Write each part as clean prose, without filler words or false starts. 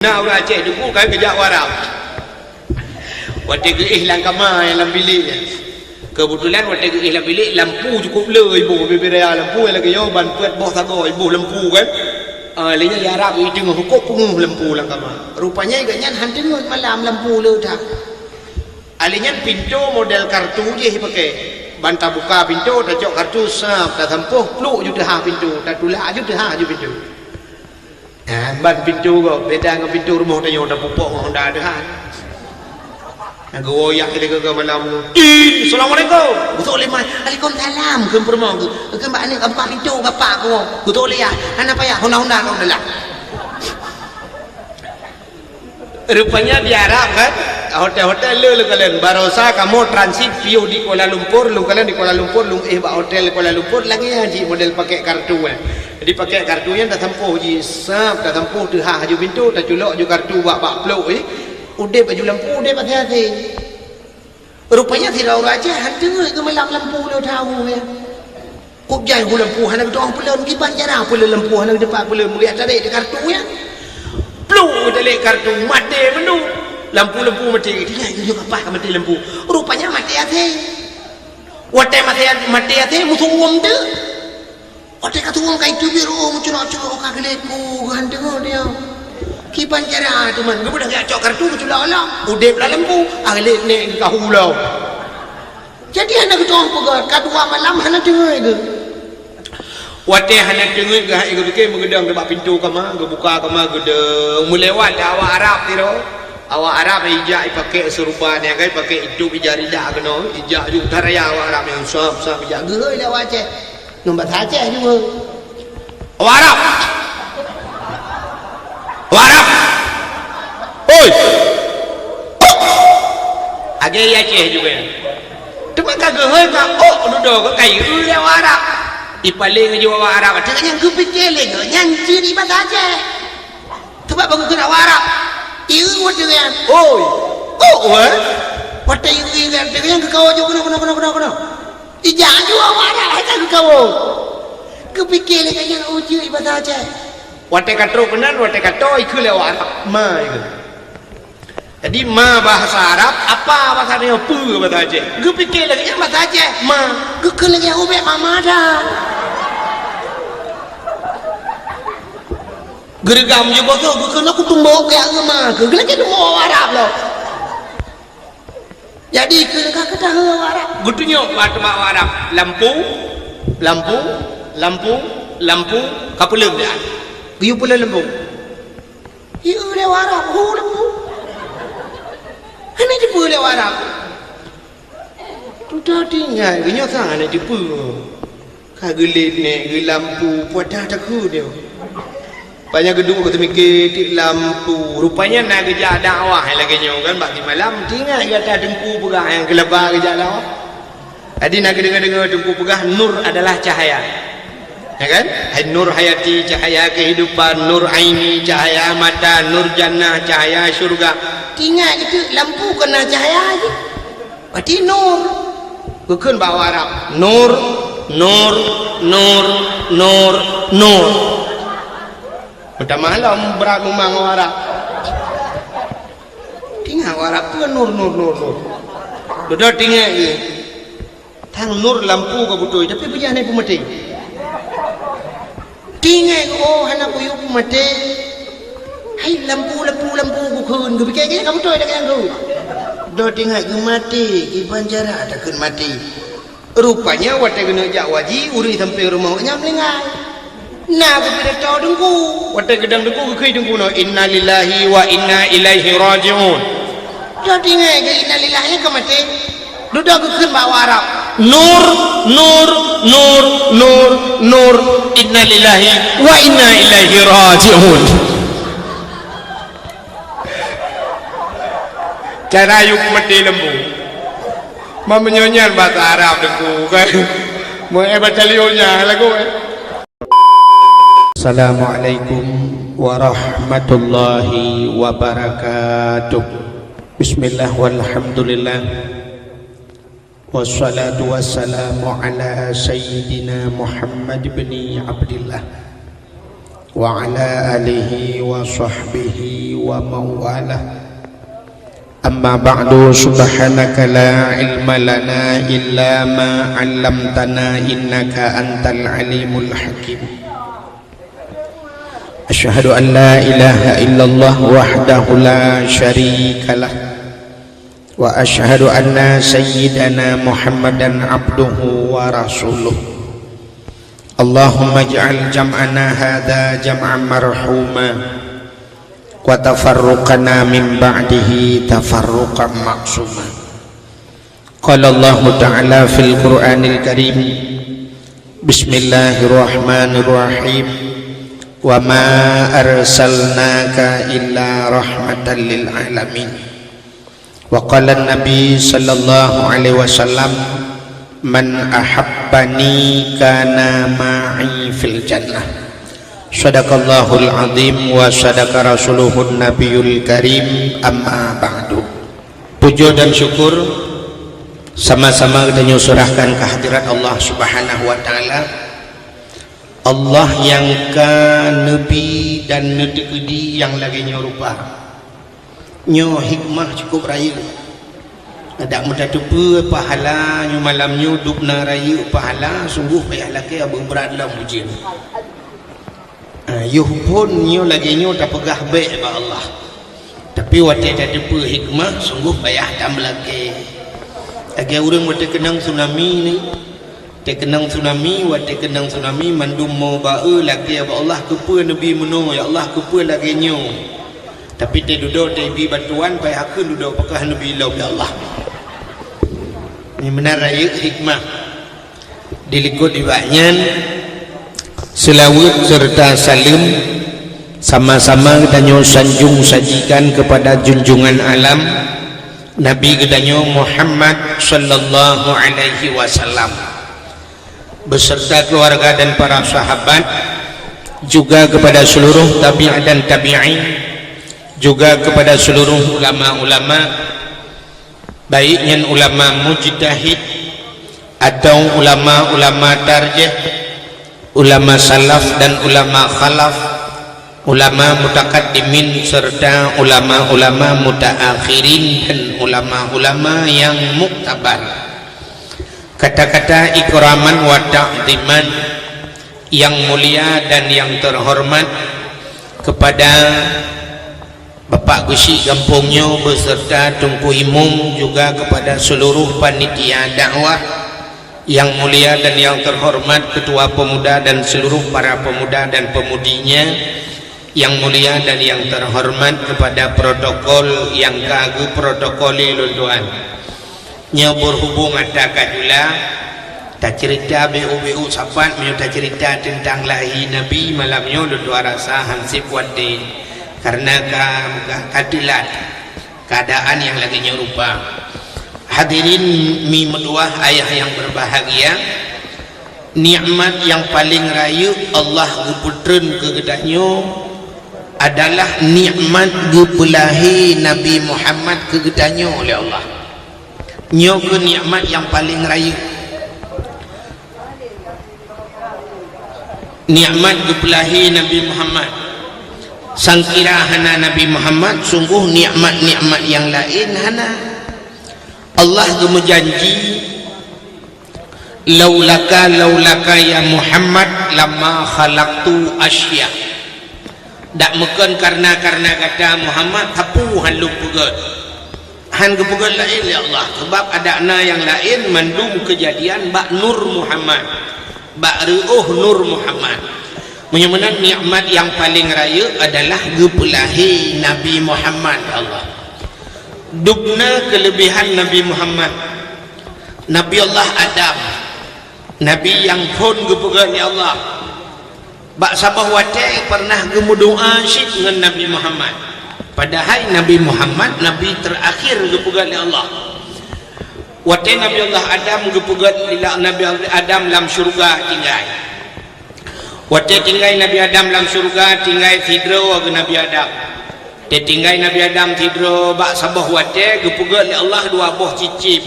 Nah orang Aceh tu pun kan kejap warap. Waktu ke ihlang kamar dalam bilik. Kebetulan waktu ke ihlang bilik lampu cukup le ibu beberea lampu yang lagi yo ban puat boh sago ibu lampu kan. Lenya ya Arab itu tengah kok penguh lampu dalam kamar. Rupanya iganya han tengok malam lampu le dah. Alinya pintu model kartu je pakai. Banta buka pintu dah cok kartu sap dah tempuh peluk je dah pintu, dah tulak je dah je pintu. Ban pintu kau beda dengan pintu rumah tanya dah pupuk orang dah ada kan. Nak goyak dia ke malam. Assalamualaikum. Betul leh mai. Waalaikumsalam. Ke rumah tu. Ke mbak ni buka pintu bapak kau. Betul leh ya. Ana payah honda-honda kau dah. Rupanya di Arab kan. Hotel-hotel le kalian barosa kamu transit view di Kuala Lumpur, lu kalian di Kuala Lumpur, lu hotel Kuala Lumpur lagi haji model pakai kartu kan. Jadi pakai kartunya dah tempuh je sap, dah tempuh tu ha haju pintu, dah culok je kartu bak peluk udah baju lampu udah hati-hati. Rupanya tidak orang aja hantu ke malam lampu lu tahu ya. Kok jai hu lampu hana ke orang pelon kiban jarang pelon lampu hana depan pelon melihat tadi de kartu ya. Peluk tadi kartu mati menu. Lampu-lampu mati dia juga apa mati lampu. Rupanya mati hati. Wate mati hati musuh uang tu. Wate kata uang kai tu biru muncul-muncul kageleku gandeng dia. Kiban cara tu man, kemudian dia cok kartu muncul lah. Udah belah lampu, agak ni kahulau. Jadi anak tu orang pegat, kadua malam hana dengar ke. Wate hana dengar ke, ikut fikir menggedang dekat pintu kamar, buka kamar gedeng, melewat awak Arab tiro. Awak Arab ijak pakai serupa ni kan, pakai itu ijak ridak kena, ijak juga taraya awak Arab yang sap ijak gerai lah awak Aceh. Nombor Aceh juga. Awak Arab. Awak Arab. Oi. Agak Aceh juga. Cuma kagak gerai oh duduk ke kayu dia awak Arab. Ipaling je awak Arab. Tengah yang kepikir lagi, yang ciri bahasa Aceh. Sebab bagus kena awak Arab. Iu what dengan? Oi. Oh, what are you dengan? Dengan kau aja kena. Ijang juga mana? Ada kau. Kepikir lagi yang uji ibadah aja. What kata benar, what kata ikut lewat ma itu. Jadi ma bahasa Arab, apa bahasa dia pu bahasa aja. Kepikir lagi yang bahasa aja. Ma, kekal lagi aku be mama dah. Gergam je bosok, kena aku tumbuk kayak agama, kena kita mau Arab loh. Jadi kena kata Arab. Gutunya mak Arab, lampu, kapulem dia. Biu pula lampu. Iu le Arab, lampu. Hanya tipu le Arab. Tu dah tinggal, kena sangat tipu. Kagelit ni, lampu, podah takut dia. Banyak gedung kita mikir di lampu. Rupanya nak kerja dakwah lagi nyo kan bagi malam tinggal kata dengku pegah yang kelebar kerja dakwah. Jadi nak dengar dengku pegah nur adalah cahaya. Ya kan? Hai nur hayati cahaya kehidupan, nur aini cahaya mata, nur jannah cahaya syurga. Tinggal itu lampu kena cahaya aja. Berarti nur. Bukan bawa Arab. Nur. Pada malam berat memang Arab. Tinggal Arab tu nur. Sudah tinggal ni. Tang nur lampu ke betul, tapi punya ni pun mati. Tinggal hana kuyu pun mati. Hai lampu bukan. Ku fikir ke kamu tu ada yang tu. Dah tinggal ke mati, iban jarak dah kena mati. Rupanya waktu kena jak waji uri sampai rumahnya melingai. Nah, kita tahu dengku. Waktu gedang dengku, kita dengku no. Inna lillahi wa inna ilaihi raji'un. Jadi ingat ke inna lillahi ke mati? Duduk ke bawa Arab. Nur. Inna lillahi wa inna ilaihi raji'un. Cara yuk mati lembu. Mau menyonyan bahasa Arab dengku kan. Mau baca lionya lagu Assalamualaikum warahmatullahi wabarakatuh. Bismillah walhamdulillah. Wassalatu wassalamu ala sayyidina Muhammad bin Abdillah وعلى آله وصحبه ومن والاه أما بعد سبحانك لا علم لنا إلا ما علمتنا إنك أنت العليم الحكيم أشهد أن لا إله إلا الله وحده لا شريك له وأشهد أن سيدنا محمدا عبده ورسوله اللهم اجعل جمعنا هذا جمعا مرحوما وتفرقنا من بعده تفرقا معصوما قال الله تعالى في القرآن الكريم بسم الله الرحمن الرحيم وما أرسلناك إلا رحمة للعالمين وقال النبي صلى الله عليه وسلم من أحبني كان معي في الجنة Sadaqallahul azim wa sadaqa rasuluhun nabiyul karim amma ba'du. Puja dan syukur sama-sama kita nyusurahkan kehadirat Allah subhanahu wa ta'ala, Allah yang ka nebi dan nedekedi yang lagi nyorupa nyo hikmah cukup raya ada mudah tupu pahala nyo malam nyo dupna raya pahala sungguh payah laki abu berat dalam ujian yuh pun nyo lagi nyo tak pegah baik ba Allah tapi waktu tak ada hikmah sungguh payah tak melaki lagi orang waktu kenang tsunami ni terkenang tsunami waktu kenang tsunami mandum mau bae lagi ba Allah kepa nabi meno ya Allah kepa lagi nyo tapi dia duduk dia bi bantuan payah aku duduk pakah nabi lau ya Allah ini benar raya hikmah dilikut dibanyan selawat serta salim sama-sama kita sanjung sajikan kepada junjungan alam Nabi kita Muhammad sallallahu alaihi wasallam beserta keluarga dan para sahabat, juga kepada seluruh tabi'in dan tabi'in, juga kepada seluruh ulama-ulama baiknya ulama mujtahid atau ulama-ulama tarjih, ulama salaf dan ulama khalaf, ulama mutakaddimin serta ulama-ulama mutaakhirin dan ulama-ulama yang muktabar. Kata-kata ikraman wa ta'ziman yang mulia dan yang terhormat kepada Bapak Gusi Kampungnya beserta Tunku Imum, juga kepada seluruh panitia dakwah yang mulia dan yang terhormat Ketua Pemuda dan seluruh para pemuda dan pemudinya yang mulia dan yang terhormat kepada protokol yang kagu protokoli lunduan nya berhubung ada kajula tak cerita BU sapat minta cerita tentang lahir Nabi malamnya dua rasa hansip wadi karena keadilan keadaan yang lagi nyerupa. Hadirin mi meduah ayah yang berbahagia, nikmat yang paling rayu Allah guputren kegedanyo adalah nikmat gupulahi Nabi Muhammad kegedanyo oleh Allah. Nyo ke nikmat yang paling rayu, nikmat gupulahi Nabi Muhammad. Sangkira hana Nabi Muhammad, sungguh nikmat-nikmat yang lain hana. Allah berjanji laulaka ya Muhammad lama khalaqtu asya. Dak meken karena kata Muhammad tapu han lu pegat han kepegat lain ya Allah sebab ada na yang lain mandum kejadian bak nur Muhammad bak ruh nur Muhammad. Menyamanan nikmat yang paling raya adalah gepulahi Nabi Muhammad Allah. Dubna kelebihan Nabi Muhammad, Nabi Allah Adam, Nabi yang pun gepegan ya Allah. Bak sabah wate pernah gemudoa syid dengan Nabi Muhammad. Padahal Nabi Muhammad Nabi terakhir gepegan ya Allah. Wate Nabi Allah Adam gepegan Nabi Adam dalam syurga tinggal. Wate tinggal Nabi Adam dalam syurga tinggal tidro ke Nabi Adam. Dia tinggal Nabi Adam tidro bak sabah wate gepegat oleh Allah dua buah cicim.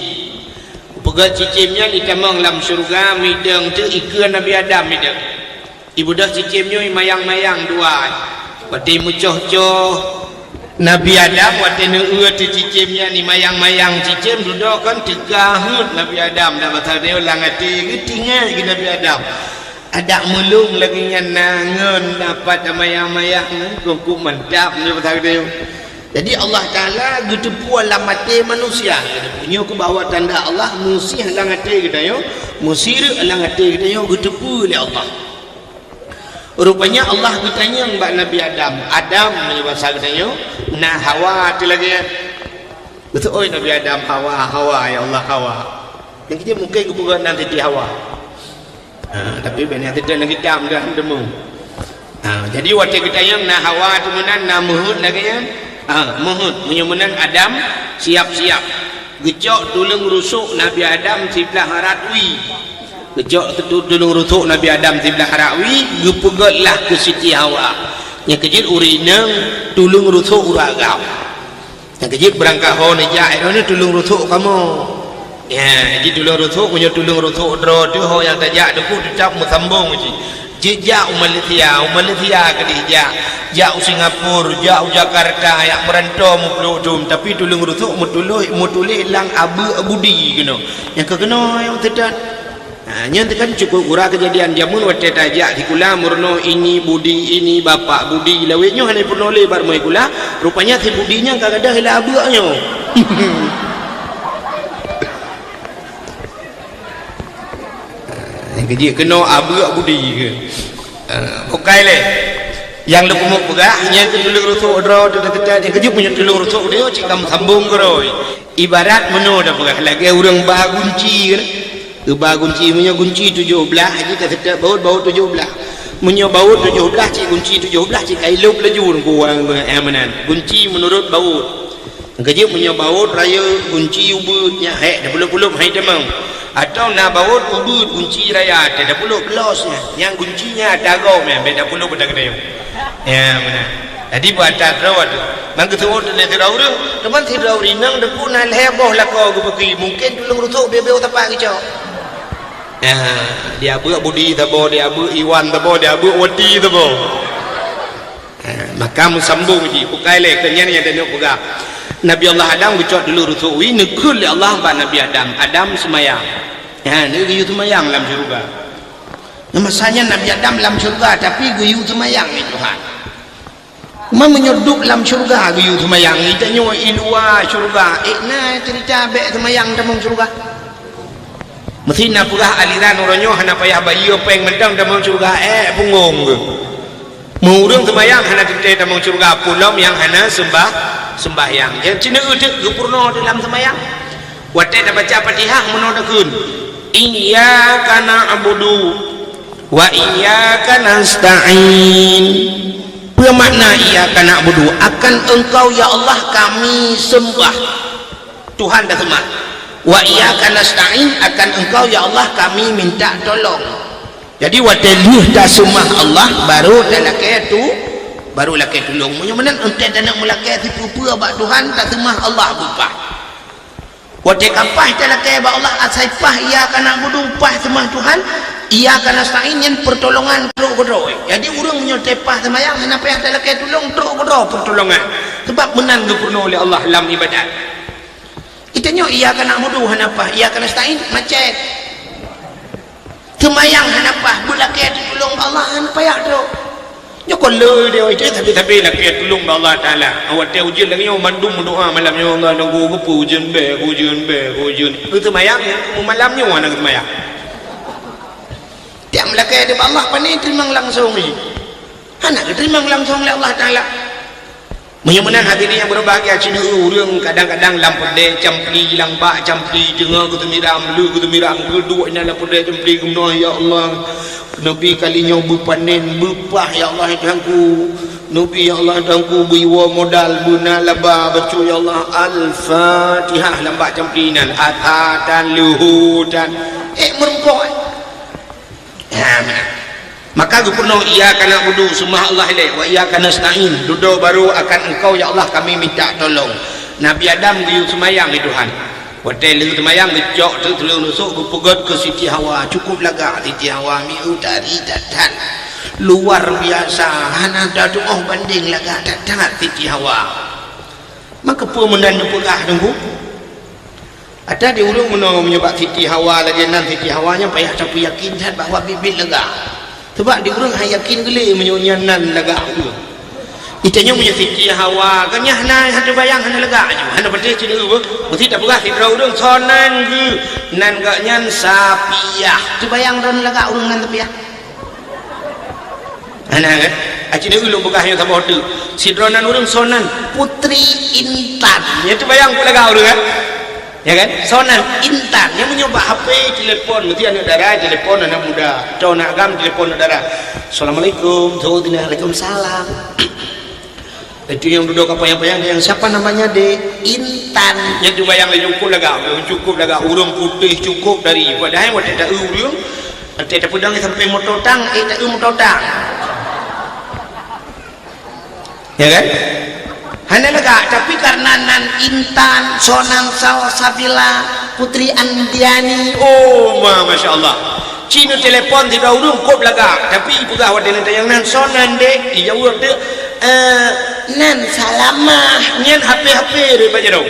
Pegat cicimnya ditemang dalam syurga midang tu ikan Nabi Adam midang. ibu dah cicimnya mayang-mayang dua wati mucoh-coh Nabi Adam wati nengua tu cicimnya ni mayang-mayang cicim duduk kan tegahut Nabi Adam dah pasal dia ulang hati ketinggal lagi Nabi Adam ada mulung lagi dengan nangan dapat mayang-mayang kuku mantap dia pasal dia. Jadi Allah Ta'ala gitu puan lah mati manusia punya aku bawa tanda Allah musih lah mati kita yo musir lah mati kita yo gitu pun oleh Allah. Rupanya Allah bertanya kepada Nabi Adam bahasa katanya nah Hawa tu lagi betul oi Nabi Adam Hawa ya Allah Hawa yang kita mungkin kebukan nanti di Hawa tapi benar tidak lagi dam dah demu jadi waktu kita yang nah Hawa tu menan nah Muhud lagi ya Muhud menyemenan Adam siap-siap gecok tulung rusuk Nabi Adam sebelah haratwi gejok tulung rusuk Nabi Adam sebelah haratwi gepegotlah ke Siti Hawa yang kecil urinang tulung rusuk uragau yang kecil berangkat ho ni jai ni tulung rusuk kamu ya jadi tulung rusuk punya tulung rusuk dro tu ho yang tajak deku tetap musambung je jauh Malaysia ke dia jauh Singapura jauh Jakarta yang merantau mupeludum tapi tulung rusuk mutulih lang abudi kena yang kena yang tidak yang tekan cukup kurang kejadian jamun waktu tajak di kula murno ini budi ini bapak budi lawetnya hanya pernah lebar mai kula rupanya si budinya kadang-kadang hilang abaknya yang kerja kena abak budi ke bukai le yang lu kumuk pegah yang tulung rusuk draw yang kerja punya tulung rusuk dia cikam sambung keroi ibarat meno dah pegah lagi orang bagunci kan Ubah kunci punya kunci 17 kita sedap baut 17 punya baut 17 cik kunci 17 cik kailup laju kurang amanan kunci menurut baut kerja punya baut raya kunci ubutnya hek dah puluh-puluh hai demang atau nak baut ubut kunci raya dah puluh pelosnya yang kuncinya dagau meh beda puluh pada kedai ya benar jadi buat rawat mang ketua le tirau tu teman tirau rinang depu na leboh lah kau pergi mungkin tulung rusuk bebeu tapak kicau dia buat budi tabo dia buat iwan tabo dia buat wati tabo maka musambung ji bukai le kenya ni ada nak pegang Nabi Allah Adam bicot dulu rusuk wi nekul Allah ba Nabi Adam semayang ni geyu semayang dalam syurga masanya Nabi Adam dalam syurga tapi geyu semayang ni Tuhan menyerdup dalam syurga geyu semayang ni tanya ilua syurga nah cerita bek semayang dalam syurga mesti nak pegah aliran orangnya hana payah bayi peng mentang dalam syurga bungung ke murung semayang hana kita dalam syurga pulau yang hana sembahyang yang cina udah gepurno dalam semayang waktu dah baca Fatihah menodakun iyyaka na'budu wa iyyaka nasta'in bermakna iyyaka na'budu akan engkau ya Allah kami sembah Tuhan dah sembah wa iyyaka nasta'in akan engkau ya Allah kami minta tolong jadi watelih dah sembah Allah baru dah lakai tu baru lakai tolong menyamanan entek dah nak melakai tipu-tipu abak Tuhan tak sembah Allah bupa watel kapah dah lakai abak Allah asaipah iyyaka na'budu upah sembah Tuhan iyyaka nasta'in yang pertolongan teruk kedoi jadi orang menyotepah semayang hana payah dah lakai tolong teruk kedoi pertolongan sebab menang gepurno oleh Allah dalam ibadat itanya iyyaka na'budu hanapah iyyaka nasta'in macet semayang hanapah bulakai tolong Allah han payah tu nya kolor dia itu tapi lakai tolong Allah Taala awak dia ujian lagi yang mandum doa malamnya Allah nunggu gepu ujian itu semayang malamnya mana semayang tiap lakai dia Allah pandai terima langsung ni anak terima langsung oleh Allah Taala menyamanan hadirin yang berbahagia cina urang kadang-kadang lampade campli langbak campli jengah gutemiram kedua ini lampade campli gumno ya Allah nabi kalinya berpanen berpah ya Allah Tuhanku nabi ya Allah Tuhanku biwa modal buna laba baca ya Allah al-fatihah langbak campli nan atatan luhutan merungkok maka gubernur iyyaka na'budu sembah Allah ilaih wa iyyaka nasta'in duduk baru akan engkau ya Allah kami minta tolong Nabi Adam geyu semayang Tuhan hotel itu semayang gejok tu telur nusuk gupegot ke Siti Hawa cukup laga Siti Hawa mi utari datan luar biasa. Hana ada doa banding laga tak Siti Hawa. Maka pun menandu pegah tunggu. Ada di ulung menyebab Siti Hawa lagi nan Siti Hawanya payah tapi yakin bahawa bibit lega. Sebab di ulung yakin geli menyonyanan lega tu. Itanya punya Siti Hawa kan nya hana bayang hana lega aju. Hana pedih cina tu. Mesti tak pegah Siti ulung sonan ke nan gak nyan sapiah. Tu bayang ron lega ulung nan sapiah. Hana kan? Acina ulung pegahnya sama hotel. Sidronan ulung sonan Putri Intan. Ya tu bayang pun lega ulung kan? Ya kan? Sonan Intan yang mencoba HP telepon mesti anak darah telepon anak muda cowok nak agam telepon anak darah. Assalamualaikum Waalaikumsalam. Itu yang duduk apa-yang yang siapa namanya de Intan yang tu bayang cukup laga urung putih cukup dari padahal waktu tak urung tak pedang sampai mototang tak mototang ya kan? Hanya lega, tapi karena nan Intan, Sonang Sabila, Putri Andiani, oh masya Allah. Cina telepon tidak urung kop lega, tapi ibu gawat dengan yang nan Sonan dek, iya urut dek, nan salamah, nyan HP dek baca dong.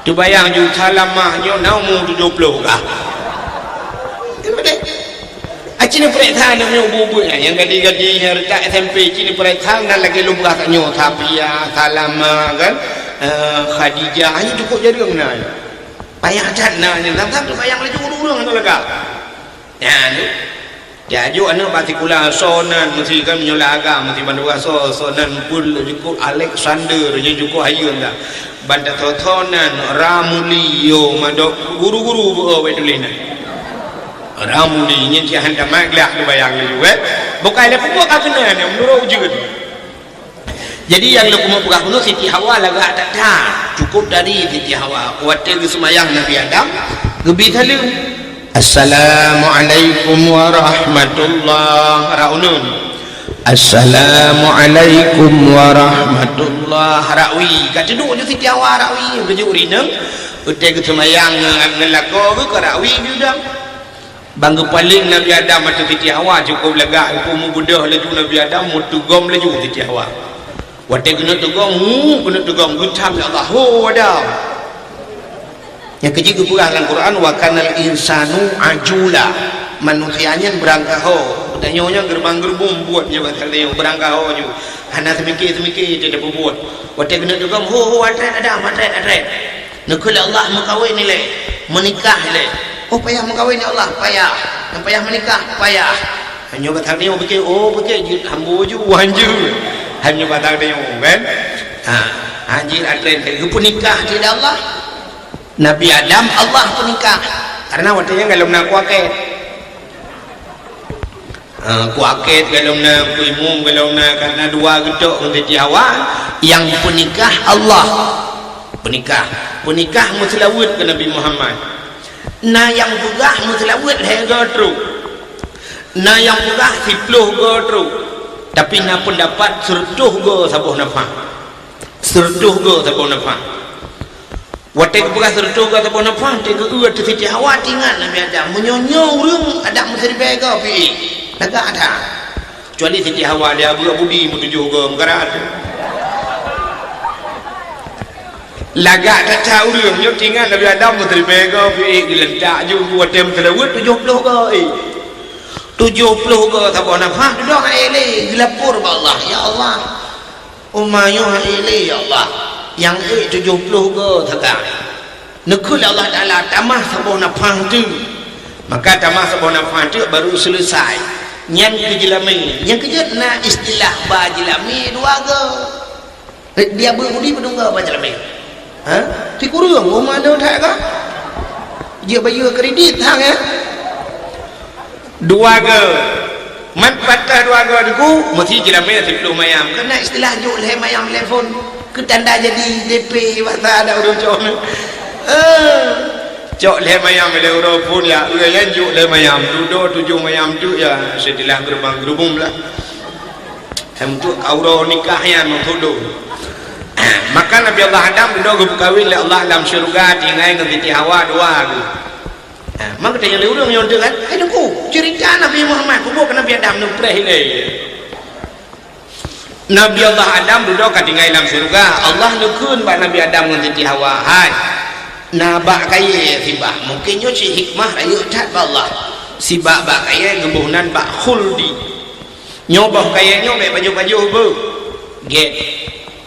Tu bayang ju salamah nyo naumu 70 kah? Cina perintah nak bubunya yang gadi-gadi hertak SMP cina perintah nak lagi lumrah tak nyo Tapia Salama kan Khadijah hanya cukup jadi orang payah jana ni tak bayang lagi urung tu lega ya tu jadi anak partikular sonan mesti kan menyolah agam mesti bandua sonan pun cukup Alexander yang cukup ayun dah bandar totonan Ramulio madok guru-guru wedulina Ramuli ni dia hendak maglak tu bayang lu bukan le pupuk ka kena ni menurut wujud. Jadi yang lu mau buka kuno Siti Hawa laga tak cukup dari Siti Hawa kuatir semayang Nabi Adam gebi thalu Assalamualaikum warahmatullahi raunun Assalamualaikum warahmatullahi rawi kat duduk je Siti Hawa rawi beju rina utai ke semayang ngelako ke rawi juga bangga paling Nabi Adam atau Siti Hawa cukup lega hukum budah laju Nabi Adam mu tugom laju Siti Hawa wadah kena tugom gutam ya Allah Adam yang kecil kepulah dalam Quran wa kanal insanu ajula manusianya berangkah udah nyonya gerbang-gerbung buat je batal dia berangkah je hana semikir tidak berbuat wadah kena tugom atret Adam nakul Allah mengkawin ni menikah oh payah mengkawin ya Allah payah yang payah menikah payah hanya batang dia fikir fikir hambu ju wanju hanya batang dia kan anjir atlet pun nikah tidak Allah Nabi Adam Allah pun nikah karena waktunya kalau nak kuaket kalau nak imum kalau nak karena dua gedok untuk Hawa yang penikah Allah penikah mutlawud ke Nabi Muhammad na yang pegah mutlawud hega tru na yang pegah 10 go tru tapi na pendapat sertuh go sabuh nafah wate pegah sertuh go sabuh nafah tega uat Siti Hawa tinggal Nabi Adam menyonyo urang ada mesti bega pi naga ada kecuali Siti Hawa dia budi menuju go mengara lagak tak tahu dia nyo tinggal Nabi Adam mesti bega pi gelendak ju buat tem telawut 70 ke sabon nafah duduk ele gelapur ba Allah ya Allah umayyu ele ya Allah yang 70 ke takak nekul Allah Taala tamah sabon nafah tu maka tamah sabon nafah tu baru selesai nyan kejilami yang kejut na istilah bajilami dua ke dia budi penunggal bajilami thì có đường không mà đâu thẻ có giờ bây giờ kredit thang ya dua ke manfaat dua ke diku mesti kira mana 10 mayam kena istilah jual mayam telefon ke tanda jadi DP bahasa ada orang cok mayam euro pun ya yang jual mayam duduk 7 mayam tu ya setelah gerbang gerubung lah untuk auro nikahnya menghudu maka Nabi Allah Adam duduk berkahwin oleh Allah dalam syurga tinggal dengan Siti Hawa dua maka tanya urang yang dengan ku cerita Nabi Muhammad kubur ke Nabi Adam nu prehile Nabi Allah Adam duduk kat tinggal dalam surga Allah nukeun ba Nabi Adam ngan Siti Hawa hai nabak kaya sibah mungkin nyo si hikmah ayo tat ba Allah sibak ba kaya ngebuhnan ba khuldi nyoboh kaya nyo be baju-baju be ge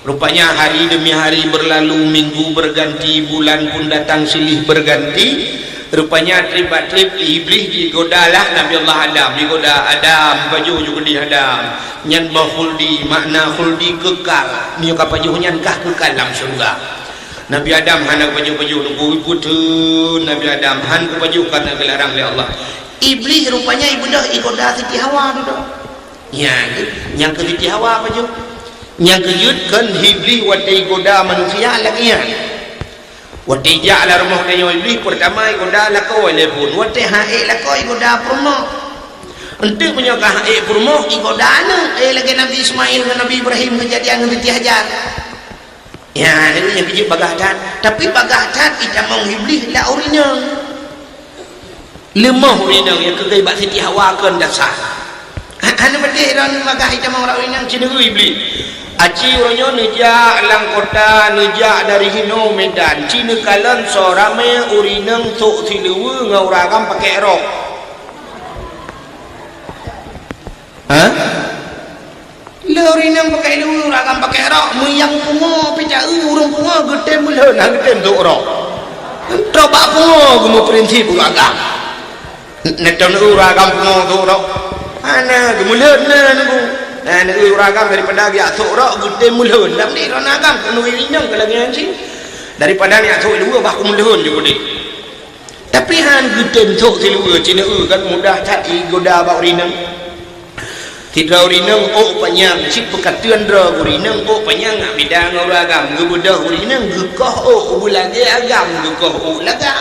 rupanya hari demi hari berlalu minggu berganti bulan pun datang silih berganti rupanya trip iblis digodalah Nabi Allah Adam digoda Adam baju juga di Adam nyan bahuldi makna khuldi kekal ni ka baju nyan kah kekal dalam surga Nabi Adam hana baju-baju nunggu putun Nabi Adam han ke baju karena dilarang oleh Allah iblis rupanya ibudah igoda Siti Hawa tu ya yang ke Siti Hawa baju yang kejutkan iblis watai goda manusia lagi ya wati ja'ala rumah kayo iblis pertama igoda lako telepon wati hae lako igoda promo ente punya ka hae promo igoda ana lagi Nabi Ismail dengan Nabi Ibrahim kejadian dengan Hajar ya ini yang kejut bagahdan tapi bagahdan kita mau iblis la urinya lemah urinya yang kegai bak Siti Hawa kan dasar ana bade ran bagah kita mau urinya cenderung iblis aci orangnya nejak lang kota nejak dari Hino Medan Cina kalan sorame urinang sok silewe ngauragam pakai rok le urinang pakai lewe uragam pakai rok muyang pungo pecah urung pungo gede mulen gede untuk rok coba pungo gumu prinsip uragam neton uragam pungo untuk rok ana gemulen nunggu nah negeri uragam daripada dia atuk rok gede mulhun dalam ni ranagam kena inyang ke lagi anjing daripada ni atuk dua baku mulhun juga ni tapi han gede tok silua Cina kan mudah cari goda bak urinang tidak urinang oh panjang cik pekatuan dra urinang oh panjang ngak bidang uragam gebudah urinang gekoh oh bulage agam gekoh oh laga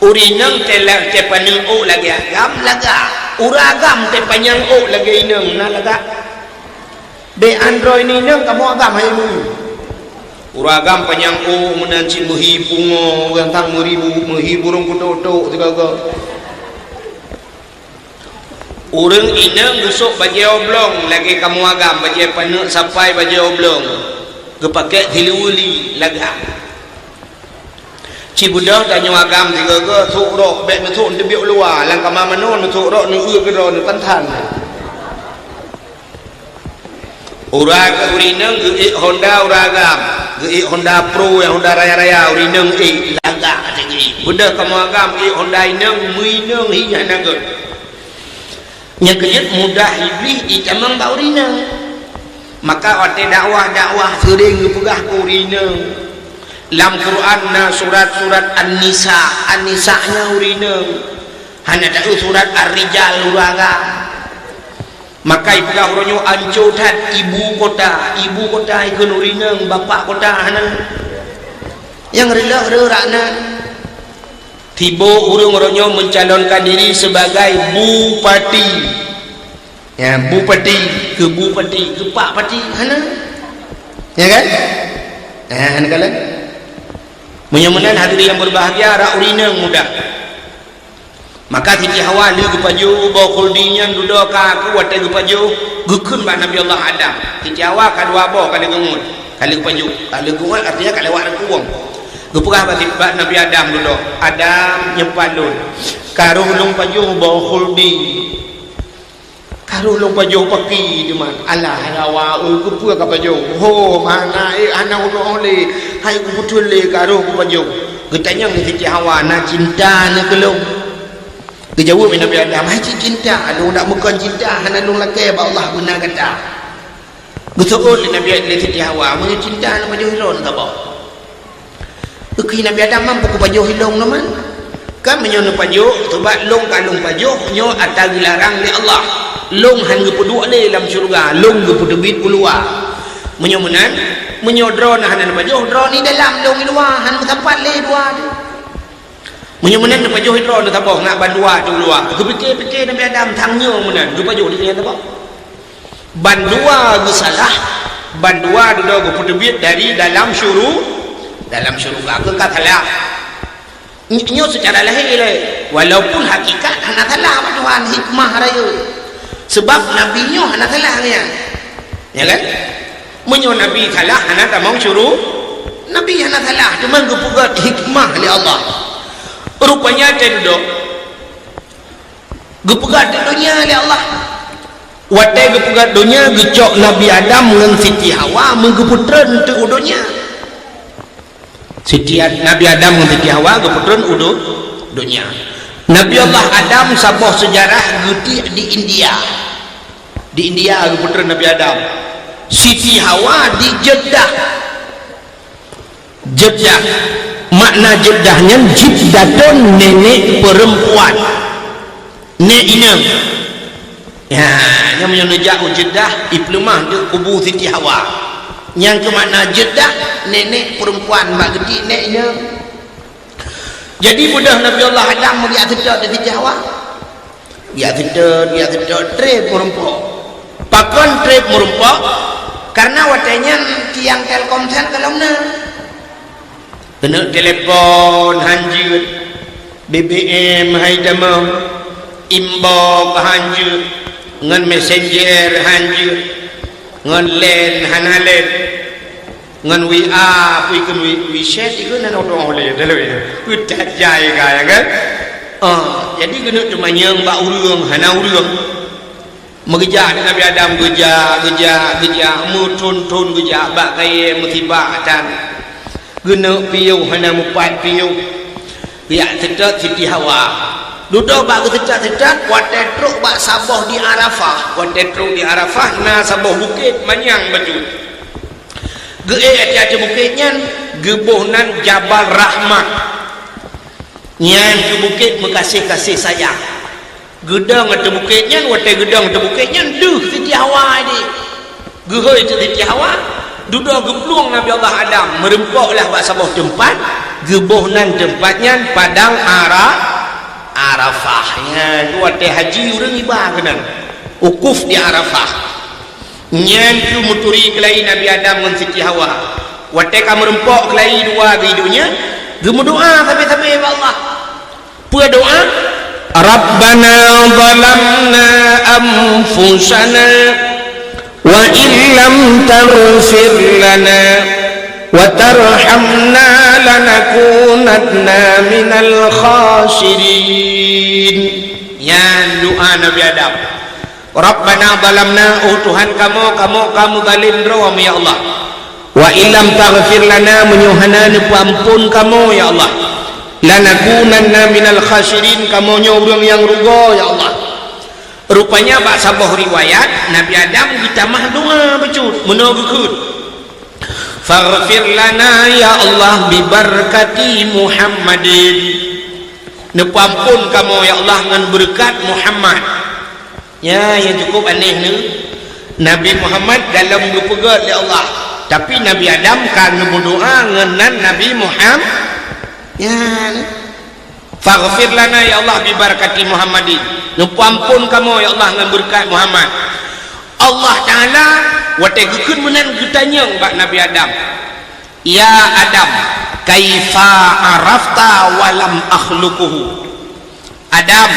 urinang telah cepaneng oh lagi agam laga uragam te panjang oh lagi inang na laga be android ni nang kamu agam hai mu uragam panjang oh menanci muhi pungo gantang muhi burung kutoto segala urang inang besok baju oblong lagi kamu agam baju panek sampai baju oblong kepakai diluli laga Cibudah tanya agam tiga ke thuk rok bet thuk debiuk luar lang kama manon thuk rok nu ke ro nu tantan uraga urinang ge Honda uragam ge Honda Pro yang Honda raya-raya urinang laga tegi budak kamu agam ge Honda inang muinang hiya nagot nya kejut mudah iblis dicamang ba urinang maka ote dakwah sering gepegah ku urinang dalam Quran na surat-surat An-Nisa nya urinang hanya tak surat Ar-Rijal uraga maka ipegah uronyo ancotat ibu kota ikun urinang bapak kota hana yang rela rakna tibo uronyo mencalonkan diri sebagai bupati ya bupati ke pak pati hana ya kan hana kala menyamanan hadirin yang berbahagia rak urinang mudah maka Siti Hawa li gepaju bawa khuldinya duduk ka aku watai gepaju gukun ba Nabi Allah Adam Siti Hawa kadua bawa kali gengut kali gengut artinya kali wak kuang gepegah ba Nabi Adam duduk Adam nyepalun karuh long paju bawa khuldi karuh long paju paki cuman alah Hawa kupu ka paju ho mana ana oleh hai ku betul le karuh ku paju getanya ni Siti Hawa na cinta na kelong kejawab Nabi Adam hai cinta lu nak bukan cinta hana lu laki ba Allah guna kata betul Nabi Siti Hawa mun cinta na paju hilon ta ba uki Nabi Adam mampu ku paju hilong naman kan menyono paju sebab long kalung paju nyo atau dilarang ni Allah long han gepuduk le dalam syurga long gepudebit keluar menyomenan menyodron hanan pajoh dron ni dalam long luar han tempat le dua menyomenan pajoh dron taboh ngak bandua tu luar kepikir-pikir Nabi Adam tangnya menan du pajoh di sini taboh bandua gesalah bandua duduk gepudebit dari dalam syurga ke katalah nyo secara lahir lah, walaupun hakikat hana salah Tuhan hikmah raya sebab nabi nyo hana salah ya kan menyo nabi salah hana tak mau suruh nabi hana salah cuma gepugat hikmah oleh Allah rupanya cendok gepugat dunia oleh Allah watai gepugat dunia gecok Nabi Adam dengan Siti Hawa menggeputran untuk udunya Nabi Adam dengan Siti Hawa geputran udunya Nabi Allah Adam sabah sejarah guti di India geputran Nabi Adam Siti Hawa di Jeddah makna Jeddahnya jiddatun nenek perempuan nenek ya yang menunjuk Jeddah Iplumah di kubu Siti Hawa yang ke makna Jeddah nenek perempuan mak gede neknya jadi mudah Nabi Allah Adam dia sedar di Siti Hawa dia sedar trip merumpok pakon trip merumpok karena watanya tiang Telkomsel kalau kena telepon hanjut BBM haidamah imbau hanjut ngan messenger hanjut ngan len hanalen ngan WA puikan WeChat itu nan orang oleh dalam udah jaya kaya kan jadi kena cuma yang mbak urung hana urung mengejar Nabi Adam gejar mutun gejar bak kaya musibah dan guna piu hana mupat piu dia sedot Siti Hawa duduk bak sedot watai truk bak sabah di Arafah na sabah bukit manyang betul ada bukitnya gebuhnan Jabal Rahmah nyan ke bukit mekasih-kasih sayang gedang ada bukitnya watai gedang ada bukitnya Siti Hawa ini gehoy Siti Hawa duduk geblung Nabi Allah Adam merempoklah bak sabah tempat gebuhnan tempatnya padang Arafahnya tu watai haji orang ibah kenan ukuf di Arafah nyan tu muturi kelai Nabi Adam dengan Siti Hawa watai kamu rempok kelai dua hidunya gemu doa sampai Allah pua doa Rabbana zalamna anfusana wa illam taghfir lana wa tarhamna lanakunanna minal khasirin yan doa Nabi Adam Rabbana zalamna Tuhan kamu zalim rawam ya Allah wa illam taghfir lana menyuhana ampun kamu ya Allah lanakunanna minal khasirin kamu orang yang rugo ya Allah rupanya bak sabah riwayat Nabi Adam kita mah doa becut menogukun faghfir lana ya Allah bibarakati Muhammadin nepampun kamu ya Allah dengan berkat Muhammad ya yang cukup aneh ni Nabi Muhammad dalam berpegat ya Allah tapi Nabi Adam kan berdoa dengan Nabi Muhammad ya faghfir lana ya Allah bibarakati Muhammadin nepampun kamu ya Allah dengan berkat Muhammad Allah Ta'ala watai gukun menan gutanya bak Nabi Adam ya Adam kaifa arafta walam akhluquhu Adam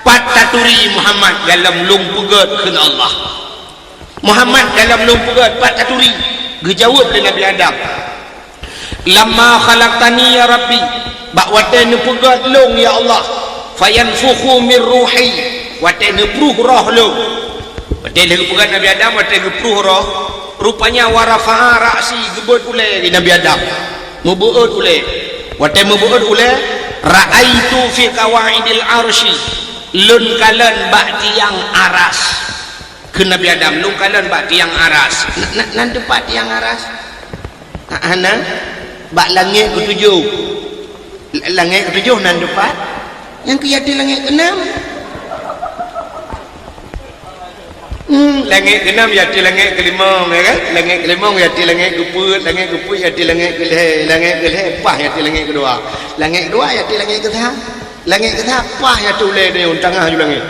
pataturi Muhammad dalam lumpugat kena Allah Muhammad dalam lumpugat pataturi gejawab oleh Nabi Adam lamma khalaqtani ya Rabbi bak watai nupugat long ya Allah fayanfukhu min ruhi watai nupruh roh long watai nupugat Nabi Adam watai nupruh roh rupanya warafa'a ra'si gebut ulai di Nabi Adam mubu'ud ulai watai mubu'ud ulai ra'aitu fi kawaidil arsy lun kalan bak tiang aras ke Nabi Adam lun kalan bak tiang aras nan tempat tiang aras ana bak langit ketujuh nan tempat yang kiyati langit keenam langit keenam yati langit kelima ya kan langit kelima yati langit keput yati langit kelih pah yati langit kedua yati langit ketiga pah yati ulai ni tengah ju langit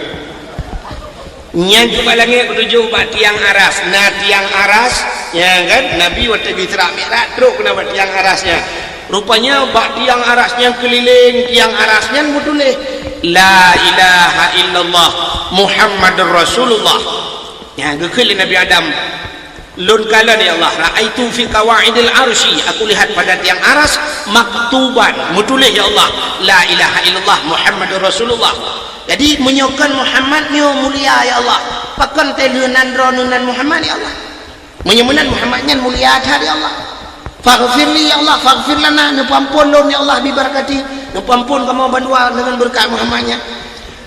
nyan cuba langit ketujuh bak tiang aras tiang aras ya kan Nabi waktu Isra Mi'raj teruk kena buat tiang arasnya rupanya bak tiang arasnya keliling tiang arasnya mutulih la ilaha illallah Muhammadur Rasulullah. Ya gekeli Nabi Adam lun kala ni Allah raaitu fi qawaidil arsy, aku lihat pada tiang aras maktuban mutulih ya Allah la ilaha illallah Muhammadur Rasulullah. Jadi menyokan Muhammad ni mulia ya Allah, pakan telunan ronunan Muhammad ya Allah, menyemunan Muhammadnya mulia hari ya Allah. Faghfirli ya Allah, faghfir lana, nupampun lon ya Allah bibarakati, nupampun kamu bandua dengan berkat Muhammadnya.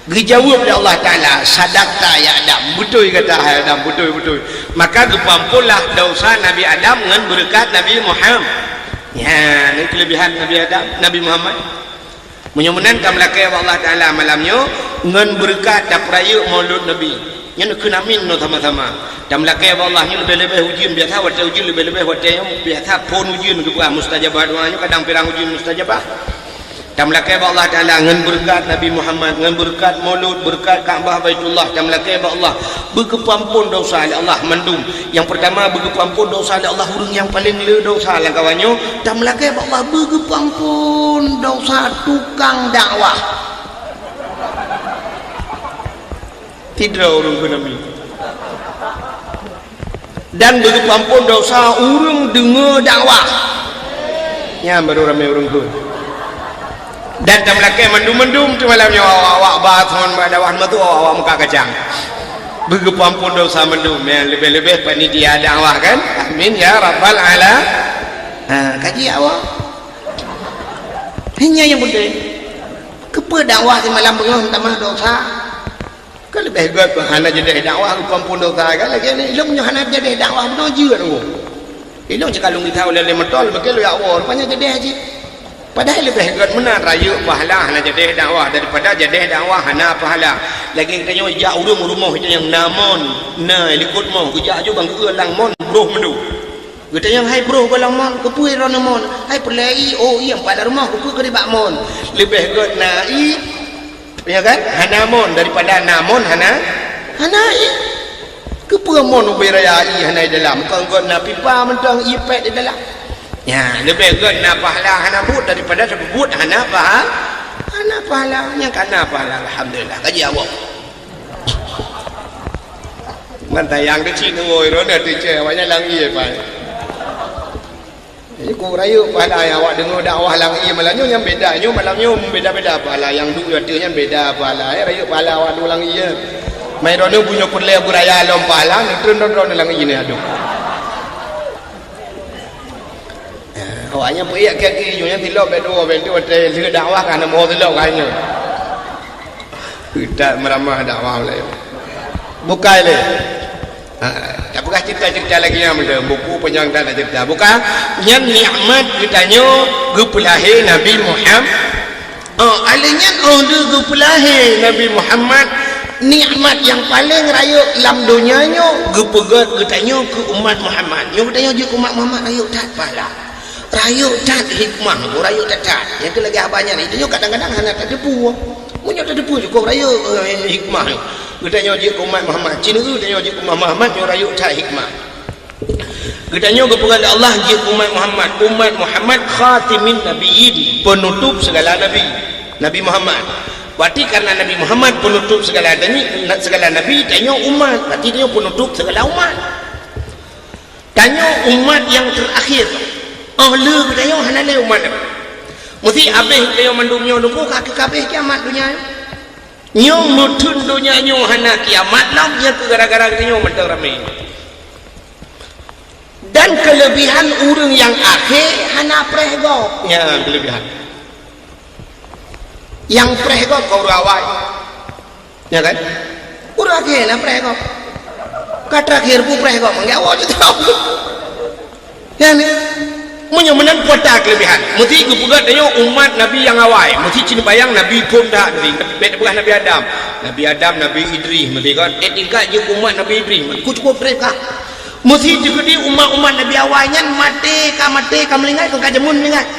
Dijawab oleh Allah Ta'ala, sadaqta ya Adam, betul kata Adam, betul. Maka dipampunlah dosa Nabi Adam dengan berkat Nabi Muhammad. Ya, ini kelebihan Nabi Adam, Nabi Muhammad. Menyemunan kamlakai Allah Ta'ala malamnya dengan berkat dapraya maulud Nabi. Yang kena amin no sama-sama. Damlakai Allah ni lebih-lebih ujian biasa, wata ujian lebih-lebih wata yang biasa pun ujian ke mustajabah doanya, kadang pirang ujian mustajabah. Damlakai Allah Ta'ala dengan berkat Nabi Muhammad, dengan berkat maulud, berkat Kaabah Baitullah, damlakai Allah berkepampun dosa oleh Allah mandum. Yang pertama berkepampun dosa oleh Allah orang yang paling le dosa lah kawannya. Damlakai Allah berkepampun dosa tukang dakwah. Tidak orang ke Nabi. Dan berkepampun dosa orang dengar dakwah. Ya baru ramai orang ke. Dan tak melakai mendum-mendum tu malamnya awak bathon dakwah tu awak muka kacang. Berkepampun dosa mendum yang lebih-lebih panitia dakwah kan. Amin ya rabbal ala. Kaji awak. Hanya yang boleh. Kepa dakwah di malam bengah tambah dosa. Kan lebih baik hana jadi dakwah berkepampun dosa kan lagi ni ilmu hana jadi dakwah benar je tu. Ilmu cakap lu kita oleh metol begitu ya Allah rupanya jadi haji. Padahal lebih baik mana raya pahala hana jadi dakwah daripada jadi dakwah hana pahala. Lagi katanya jak rumah kita yang namon na likut mau kejak je bang ke lang mon bro mendu. Kita yang hai bro ke lang mon ke pui ron mon hai pelai oh yang pada rumah ke pui ke bak mon. Lebih baik nai ya kan hana mon daripada namon hana ke pui mon uberaya i hana dalam kau na pipa mentang ipet di dalam. Ya, lebih baik nak pahala hana but daripada sebut hana pahala yang kana pahala alhamdulillah kaji awak. Mantap yang kecil ngoi ron ada teacher awaknya langi apa. Jadi ku rayu pahala yang awak dengar dakwah langi malamnya yang bedanya malamnya beda-beda pahala yang duk adanya beda pahala. Rayu pahala awak dua langi ya. Mai ron punya pulai buraya lom pahala ni tron langi ni aduh. Awaknya pergi kaki junya tilok bedo hotel le dakwah kan mau tilok kayaknya. Kita meramah dakwah lah. Bukai le. Tak buka cerita lagi yang ada buku panjang tak ada cerita. Buka yang nikmat ditanya gupulahi Nabi Muhammad. Alanya gupulahi Nabi Muhammad nikmat yang paling raya dalam dunianya gupegat ditanya ke umat Muhammad. Yang ditanya je ke umat Muhammad raya tak pahala. Rayu dat hikmah ko rayu dat yang tu lagi abahnya ni itu kadang-kadang hana tak depu punya tak depu juga rayu hikmah kita nyoji umat Muhammad cina tu dia nyoji umat Muhammad yo rayu dat hikmah kita nyoji kepada Allah je umat Muhammad khatimin nabiyyin penutup segala nabi Muhammad berarti karena Nabi Muhammad penutup segala nabi tanya umat berarti dia penutup segala umat tanya umat yang terakhir. Le katayo hanale umat. Mesti habis kayo mandumnya nunggu kaki kabeh kiamat dunia. Nyo mutun dunia nyo hana kiamat lam nya gara-gara nyo mentang ramai. Dan kelebihan orang yang akhir hana prehgo. Ya kelebihan. Yang prehgo kau rawai. Ya kan? Urang akhir na prehgo. Kata akhir pu prehgo menggawo je tahu. Ya ni menyemenan kota kelebihan mesti kepugat tanya umat Nabi yang awal mesti cina bayang Nabi pun dah beda bukan Nabi Adam Nabi Idris mesti kan tingkat je umat Nabi Idris cukup mereka mesti juga di umat Nabi awalnya mati ka melingat ka jamun melingat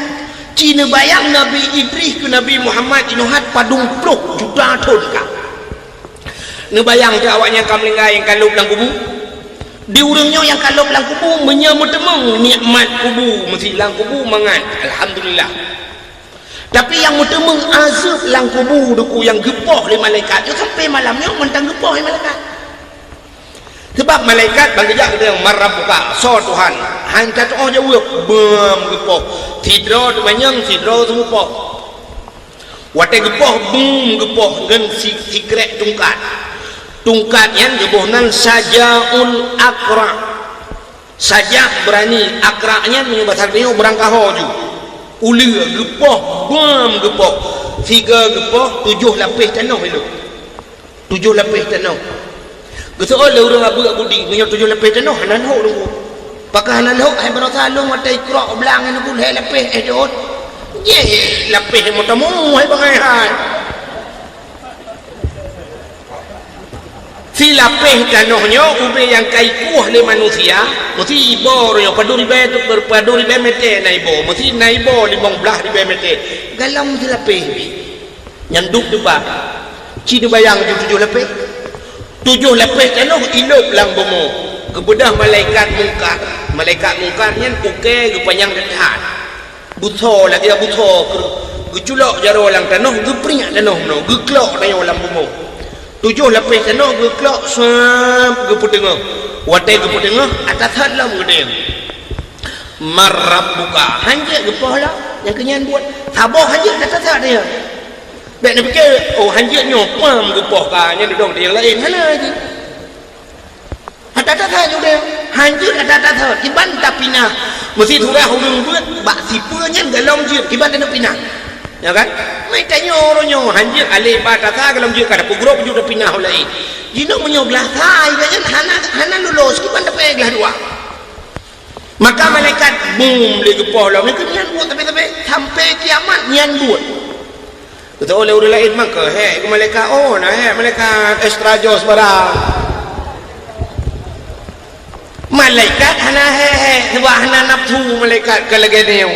cina bayang Nabi Idris ke Nabi Muhammad inuhat padung pluk juta tahun ka ne bayang je awaknya ka melingat yang kalau dalam kubu di urangnya yang kalau lang kubu menyamutemeng nikmat kubu mesti lang kubu mangan alhamdulillah. Tapi yang mutemeng azab lang kubu duku yang gepoh oleh malaikat itu sampai malamnya mentang gepoh oleh malaikat. Sebab malaikat bagi dia yang marabbuka so Tuhan hantar oh jauh bem gepoh tidro manyang tidro semupoh wate gepoh bum gepoh dengan sikrek tungkat yang gebohnan sajaun akra saja berani akraknya menyebut harfinya berangkah hoju uli gepoh bum gepoh 3 gepoh 7 lapis tanah itu 7 lapis tanah geso oleh orang abu budi punya 7 lapis tanah hanan ho dulu pakai hanan ho hai berasa long ada ikra belang ini pun hai lapis jod ye lapis motamu hai bangai hai si lapih tanahnya ube yang kaikuh le manusia mesti ibo yo padu ribe tu berpadu ribe mete naibo mesti naibo 15 ribe mete galam si lapih nyanduk tu ba cini bayang 7 lapih 7 lapih tanah ilop lang bomo kebedah malaikat mungkar nyen uke gepanyang dekat buto lagi buto geculok jaro lang tanah geprinyak tanah no geklok nayo lang bomo 7 lapis tanah geklok sap gepu tengah wate gepu tengah atas hadlam gede marabbuka hanya gepoh lah yang kenyan buat taboh hanya atas had dia baik nak fikir oh hanya nyopam gepoh kanya duduk dia lain hala lagi atas had juga hanya atas had kiban tapina mesti turah hurung buat bak sipanya galong je kiban tak pinah ya kan mai tanyo ronyo hanjir ale bata ta galam je kada pugro ju da pinah ulai jino menyoblah tai ganyan hana lulus ki panda peglah dua maka malaikat bum le gepoh lah mereka nyan buat tapi sampai kiamat nyan buat kata oleh orang lain maka he ke malaikat oh nah he malaikat extra jos barang malaikat hana he sebab hana nafsu malaikat kalageneu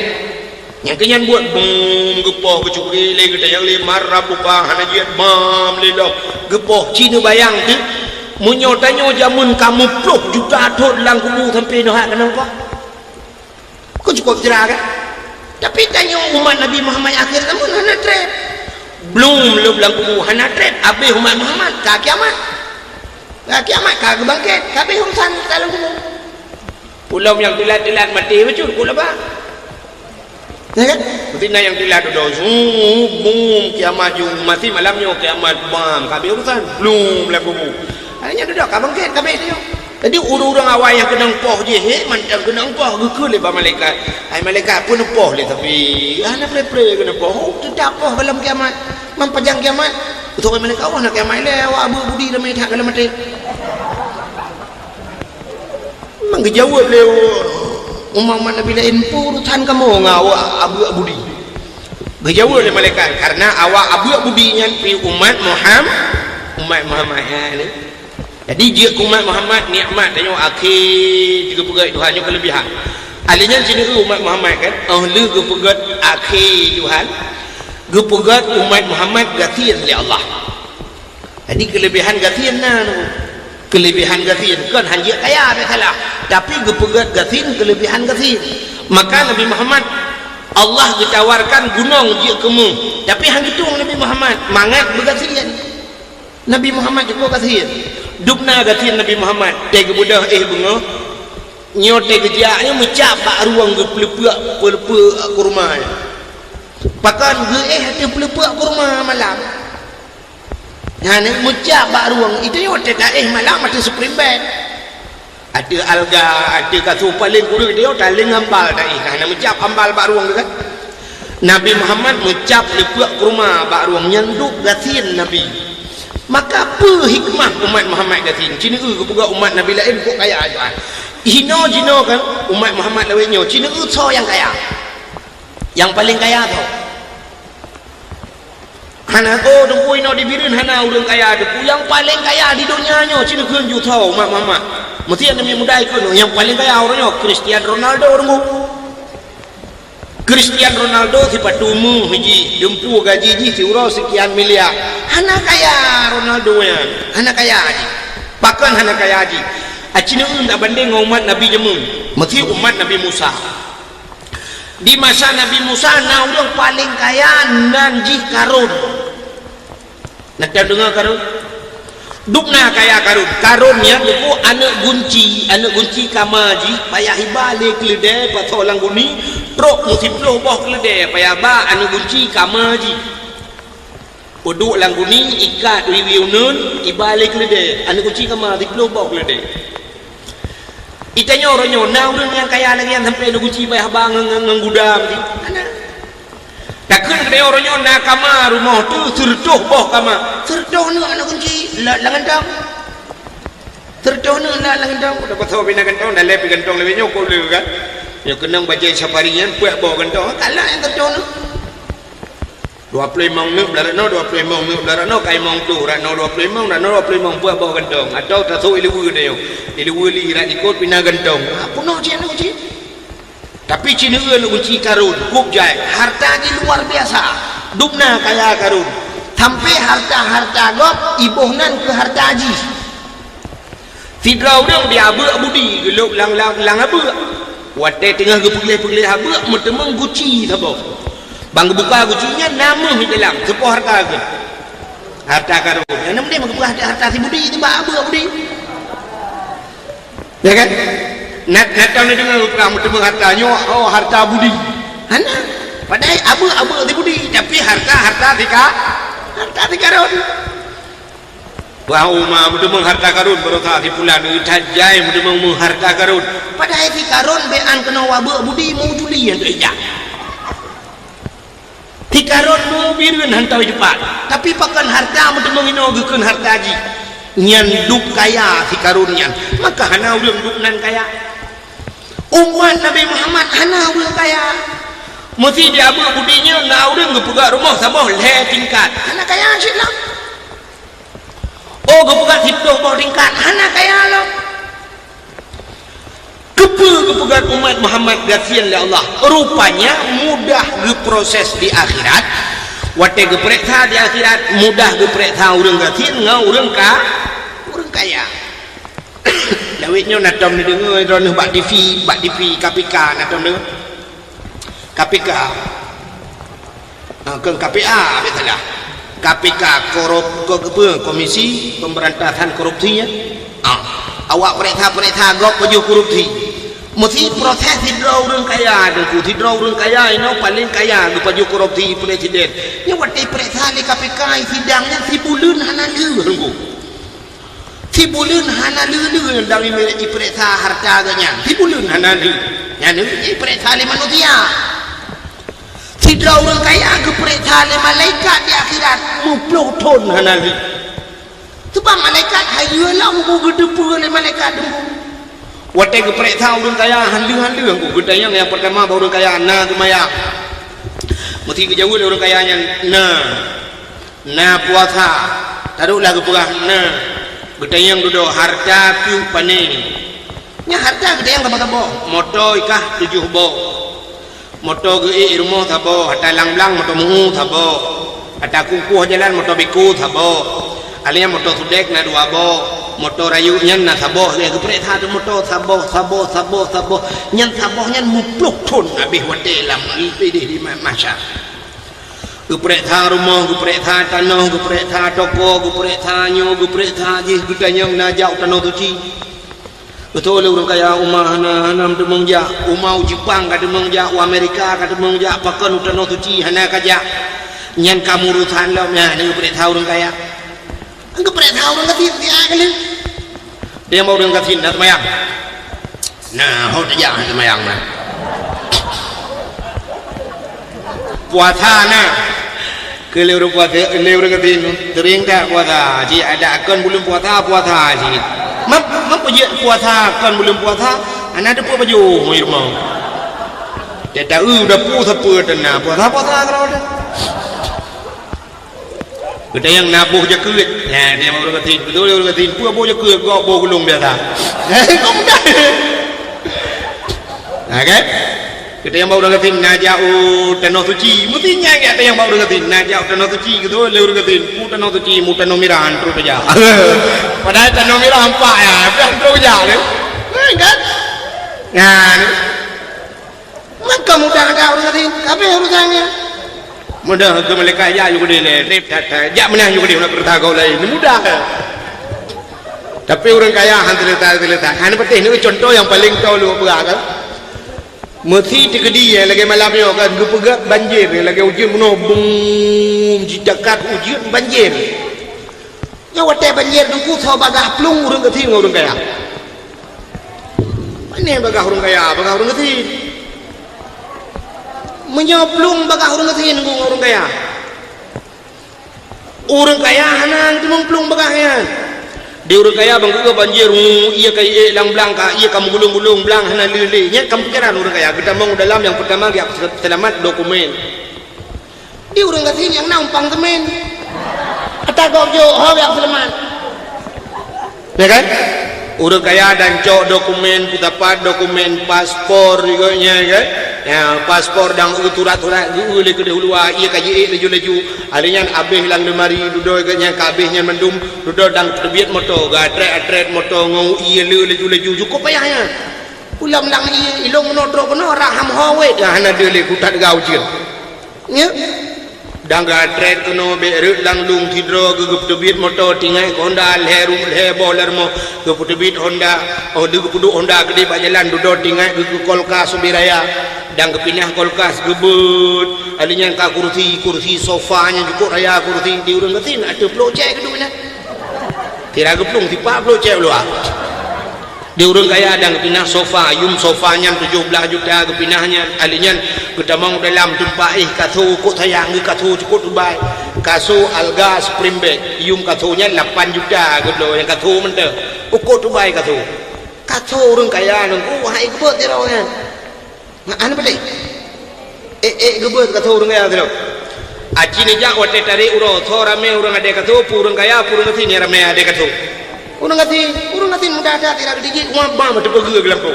yang kenyan buat bum gepoh kecukri le kita yang le marabbuka hana jiat mam le dok gepoh cina bayang tu munyo tanyo jamun kamu pluk juta thot lang kubu sampai noh kenapa kau cukup cerah kan tapi tanyo umat Nabi Muhammad akhir namun hana trap belum lang kubu hana trap habis umat Muhammad ka kiamat ka bangkit kabeh urusan dalam kubu pulau yang tilat mati betul kula ba ya kan betina yang tilat do bum kiamat ju mati malamnya kiamat bam kabeh urusan belum lah kubu hanya duduk ka bangkit kabeh dia jadi urang awal yang kena poh je mantap kena poh gekul le ba malaikat ai malaikat pun poh le tapi ana pre kena poh tidak poh dalam kiamat mampajang kiamat betul malaikat awak nak kiamat le awak abu budi ramai tak dalam mati mang jawab le umat Nabi lain urusan kamu ngawak abu budi berjawab oleh malaikat karena awak abu budi nya pi umat Muhammad ni jadi dia umat Muhammad nikmat tanya akhir juga pegat Tuhan nya kelebihan alinya sini umat Muhammad kan ahli gepegat akhir Tuhan gepegat umat Muhammad gathir oleh Allah jadi kelebihan gathir kelebihan gathir kan hanya kaya salah tapi gepegat gathir kelebihan gathir maka Nabi Muhammad Allah ditawarkan gunung dia kemu tapi hang gitu Nabi Muhammad mangat begathir Nabi Muhammad juga gathir dubna gathir Nabi Muhammad tega budah bunga nyote gejaknya mencabak ruang gepelepek kurma pakan hati pelepek kurma malam nak mencabak ruang itu nyote malam ada supreme bed ada alga ada kasu paling kurang dia taling ambal nak mencap ambal bak ruang kan Nabi Muhammad mencap lepek kurma bak ruang nyanduk gathir Nabi maka apa hikmah umat Muhammad gathir cina kepuga umat Nabi lain kok kaya aja hino kan umat Muhammad lainnya cina so yang kaya yang paling kaya tu hana ko dengkui no dibirin hana urang kaya deku yang paling kaya di dunia nya cina keun ju tau umat Muhammad mesti ada mudai keun yang paling kaya orangnya Cristiano Ronaldo orangmu Cristiano Ronaldo si patumu hiji dempu gaji ji si urang sekian miliar hana kaya Ronaldo nya hana kaya haji bahkan hana kaya haji acina tak banding umat Nabi Jemun mesti umat Nabi Musa. Di masa Nabi Musa na orang paling kaya nanji Karun. Nak dengar Karun? Dukna kaya Karunnya itu anak gunci kamaji payah balik keledai patol langguni trok musim loh boh keledai payah ba anak gunci kamaji uduk langguni ikat wiwiunun ibalik keledai anak gunci kamaji loh boh keledai itanya orangnya nah orang yang kaya lagi yang sampai anak gunci payah ba ngudam anak takkan kedai orangnya nak kamar rumah tu serdoh boh kamar serdoh ni anak kunci langan dam serdoh ni langan dam udah pasal bina gantong dah lepi gantong lebih nyokol le kan ya kenang baca saparian puak boh gantong kalah yang serdoh ni 25 ni belar no 25 ni belar no kai mong tu rat no 25 rat no 25 puak boh gantong atau tak tahu ilu dia ilu li rat ikut bina gantong apa no je anak kunci. Tapi Cina nak kunci Karun, kup jai, hartanya luar biasa. Dukna kaya Karun. Sampai harta gop ibuhnan ke harta haji. Fidrau dong dia abu budi geluk lang abu. Wate tengah gepulih abu metemeng guci sabo. Bang buka gucinya nama di dalam sepuh harta ke. Harta Karun. Yang nama dia buka harta si budi itu abu budi. Ya kan? Nak tahu ni dengar kamu temu hartanya harta budi. Hana padahal abu di budi tapi harta di Karun. Wah umma mudemeng harta Karun baru tak di pulan tajai mudemeng harta Karun. Padahal di Karun bean kena wabu budi mau juli yang ejak. Di Karun mau birun hantar cepat. Tapi pakan harta mudemeng ino gekeun harta haji. Nyan duk kaya di Karunnya. Maka hana urang duk nan kaya. Umat Nabi Muhammad hana urang kaya mesti dia abu budinya na urang gepegak rumah sama le tingkat hana kaya silap gepegak hitoh bawah tingkat hana kaya lah kepegat umat Muhammad gasian oleh Allah rupanya mudah geproses di akhirat wate gepreksa di akhirat mudah gepreksa urang gasian ngau urang kaya lawitnya nak tahu ni dengar orang bak TV KPK nak tahu dengar KPK ke KPA betul KPK Komisi Pemberantasan Korupsinya awak periksa gop pejuh korupsi mesti proses hidrau orang kaya dan hidrau orang kaya ini paling kaya pejuh korupsi presiden ni waktu periksa di KPK sidangnya si bulan hana lu si bulan hana lulu dari periksa harta ganya si bulan hana lulu yang ini periksa oleh manusia si orang kaya ke periksa oleh malaikat di akhirat 50 ton hana lulu sebab malaikat hayulah mau gedepu oleh malaikat waktu ke periksa orang kaya handu aku gedayang yang pertama orang kaya na kemayang mesti kejauh oleh orang kayanya na puasa taruhlah ke perah na gedayang duduk harta piu paning nya harta gedayang tabo moto ikah 7 bo moto ge rumah tabo hata lang moto muhu tabo hata kukuh jalan moto biku tabo alinya moto sudek na 2 bo moto rayu nyan na tabo ge geprek tha moto tabo nyan tabo nyan 50 ton habis wate lam pidih di masya geprek tha rumah geprek tha tanah geprek tha toko geprek tha nyo geprek tha je gedanya najak tanah suci betul orang kaya umah hanam demeng ja umau Jepang ka demeng ja Amerika ka demeng ja pakan tanah suci hana kaja nyan kamu urusan lo nya geprek tha orang kaya geprek tha orang katin dia kali dia mau orang katin dah semayang nah hot ja semayang mah puasa na ke lewat puasa lewat ketin tering tak puasa ji ada akan belum puasa ji mak puasa kan belum puasa anak ada baju mau dia tahu udah puasa pernah puasa kalau ada kita yang nabuh je kulit nah dia mau ketin betul lewat ketin puasa je kulit kau bawa gulung biasa kau mudah okay kita yang baru ngatin najau tanah suci mestinya kita yang baru ngatin najau tanah suci gitu leur ngatin mu tanah suci mu tanah mirahan terus aja padahal tanah mirah hampa ya terus aja kan ngan maka mudah ada orang ngatin apa urusannya mudah ke mereka ya juga dia rep tata jak menang juga dia nak bertagau lain mudah tapi orang kaya hantar kan penting ini contoh yang paling tahu lu berapa mesti tegedi ya lagi malam ni kan gepegak banjir lagi ujian meno bum jidakat ujian banjir nya wate banjir duku tho bagah plung urang keti urang kaya mana bagah urang kaya bagah urang keti menyoplung bagah urang keti nunggu urang kaya hanang tu memplung bagahnya di urang kaya bang ke banjir iya kai lang blangka iya kamu gulung-gulung blang hana lele nya kamu pikiran urang kaya kita mau dalam yang pertama dia selamat dokumen di urang kaya yang nampang temen kata gojo ho yang selamat ya kan urang kaya dan cok dokumen dapat dokumen paspor juga nya kan ya paspor dan uturat-urat ule ke dahulu iya kaji laju-laju alinya abeh lang lemari dudo nya kabehnya mendum dudo dan terbit moto atret moto ngau iya laju-laju cukup payahnya ulam lang iya ilong menodro kono raham hawe dah hana dele kutat gau jin nya dan atret kono berut lang lung tidro gugup terbit moto tingai honda lerum le boler mo gugup terbit honda gugup pudu honda gede bajalan dudo tingai gugup kolkas subiraya dan kepinah kolkas gebut alinya ka kursi sofanya cukup raya kursi di urang ketin ada plocek kedua tira geplung tipa plocek lu di urang kaya dan kepinah sofa yum sofanya 17 juta kepinahnya alinya kita mau dalam tempat katho kok sayang katho cukup dubai kaso alga spring bed yum kathonya 8 juta gitu yang katho mente ukur dubai katho urang kaya nunggu hai gebut tiraunya anu balik gebut kata orang kaya tu aci ni jak wate tarik uro so rame orang ada kata orang kaya orang kati ni rame ada kata orang kati mudah ada tidak digit ngapa mati pergi bilang kau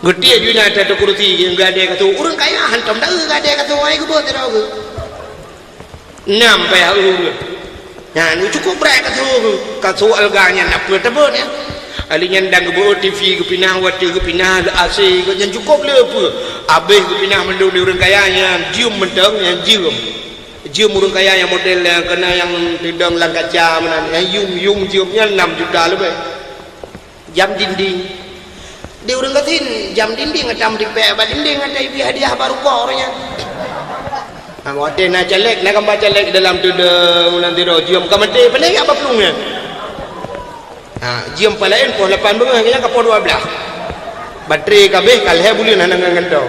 gede juga ada tu kursi yang ada kata orang kaya hantam dah ada kata wahai gebut tidak aku nampai aku nah ni cukup berat kata alganya nak bertebun ya alinya dan gebut TV kepinah wate kepinah AC yang cukup le apa abeh kepinah mendung di urang kayanya jium menteng yang jium urang kaya yang model yang kena yang tidang lang kaca mana yang yung jiumnya 6 juta lebih jam dinding di urang katin jam dinding ngam di pe ba dinding ada hadiah baru kok orangnya wate na celek na gambar celek dalam tu de nanti ro jium kamate pandai apa pelungnya jiam palain po 8 bunga kaya kapo 12 baterai kabeh kalhe bulin hanang ngento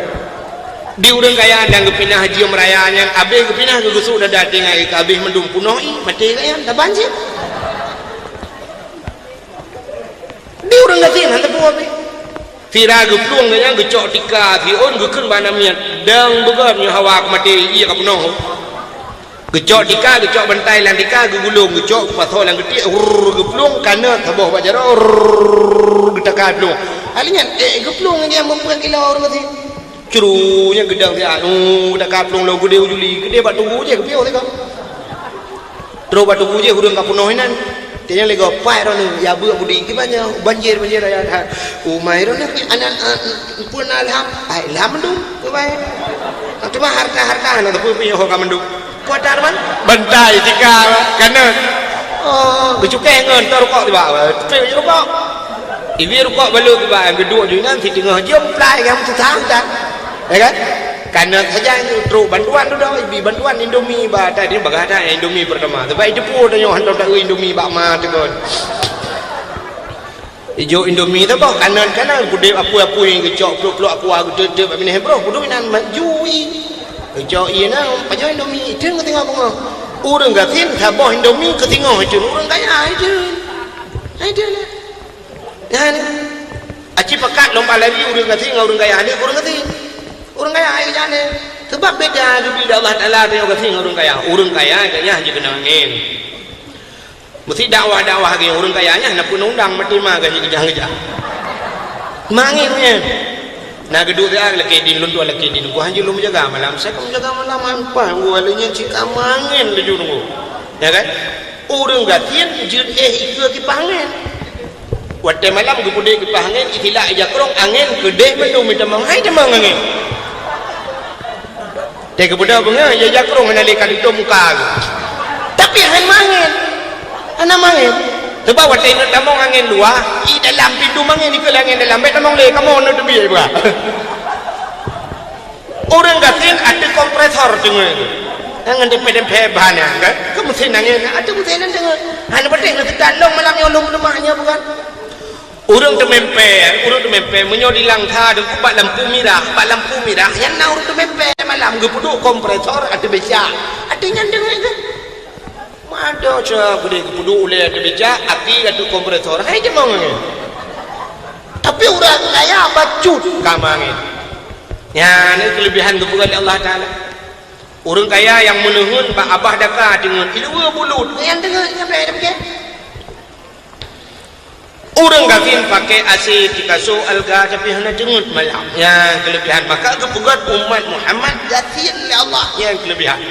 di urang kaya dan kepinah jiam rayanya abeh kepinah gusuk dah dating ai kabeh mendum punoi mati kaya dah banjir di urang gatin hantar po abeh tira geplung kaya gecok tika fion gekeun bana miat dang began nya hawak mati iya ka punoh gecok tika gecok bantai lang tika gulung gecok patho lang geti geplung kana taboh bajaro getaka plung alinya geplung yang mempunyai kilo orang tu curunya gedang dia getaka plung lo gede ujuli gede batu je kepio tega terus batu je hurung ka punohinan tinya lego pai ro ni ya bu budi ki banjir aya tha umai ro ni anak pun alham mendung bai cuma harta na tu punya ho ka mendung kuatar man bantai tika kana kecuke ngon tor kok tiba pe rokok iwi rokok balu tiba geduk ju nan thì tengah jom plai kamu susah dah ya kan karena saja terus bantuan tu dah ibi bantuan Indomie ba tadi bagata Indomie pertama tapi Jepun tanya hantar tak Indomie bak ma tegon ijo Indomie tu kok kanan gede apa-apa yang kecok peluk-peluk aku gede bini bro kudu nan majui kecok iya na pajo Indomie itu ke tengah bunga urang gatin thaboh Indomie ke tengah itu urang kaya itu lah nah aci pekat lompat lagi urang gatin urang kaya ada urang kaya ayo jane sebab beda dubi Allah Taala dengan urang kaya kayaknya hanya kena angin mesti dakwah ke urang kayanya nak pun undang mati mah gaji kejang mangin punya Nak geduk dia lagi di lundu lagi di nunggu hanya lu menjaga malam. Saya kan menjaga malam apa? Gua alanya cika mangin laju nunggu. Ya kan? Orang gatian jud ikut ki pangen. Waktu malam gue pudek ki pangen istilah aja kerong angin gede mendung minta mangai demang angin. Dia kebudak bunga aja kerong menalikan itu muka. Tapi angin mangin. Ana mangin. Sebab waktu ini tamong angin luar, di dalam pintu mangin di kelangin dalam bed tamong le kamu nak tebi apa? Orang gatin ada kompresor dengar itu. Jangan dempet bahannya, kan? Kamu mesti nangin, ada mesti nang dengar. Hanya penting nak dalong malam yang lumahnya bukan? Orang tu mempe, menyodi langkah dan kubat lampu merah, yang nak orang tu mempe malam gepuduk kompresor ada beca, ada yang dengar itu. Ada cak gede kepudu oleh ada beca, api ada kompresor, hai je mangin. Tapi orang kaya bacut kamangin. Ya, ini kelebihan kebukan Allah Taala. Orang kaya yang menuhun pak abah daka dengan ilmu bulut, yang dengar sampai ada begitu. Orang kafir pakai AC Picasso alga tapi hanya jengut malam. Ya, kelebihan maka kebukan umat Muhammad gatin oleh Allah yang kelebihan.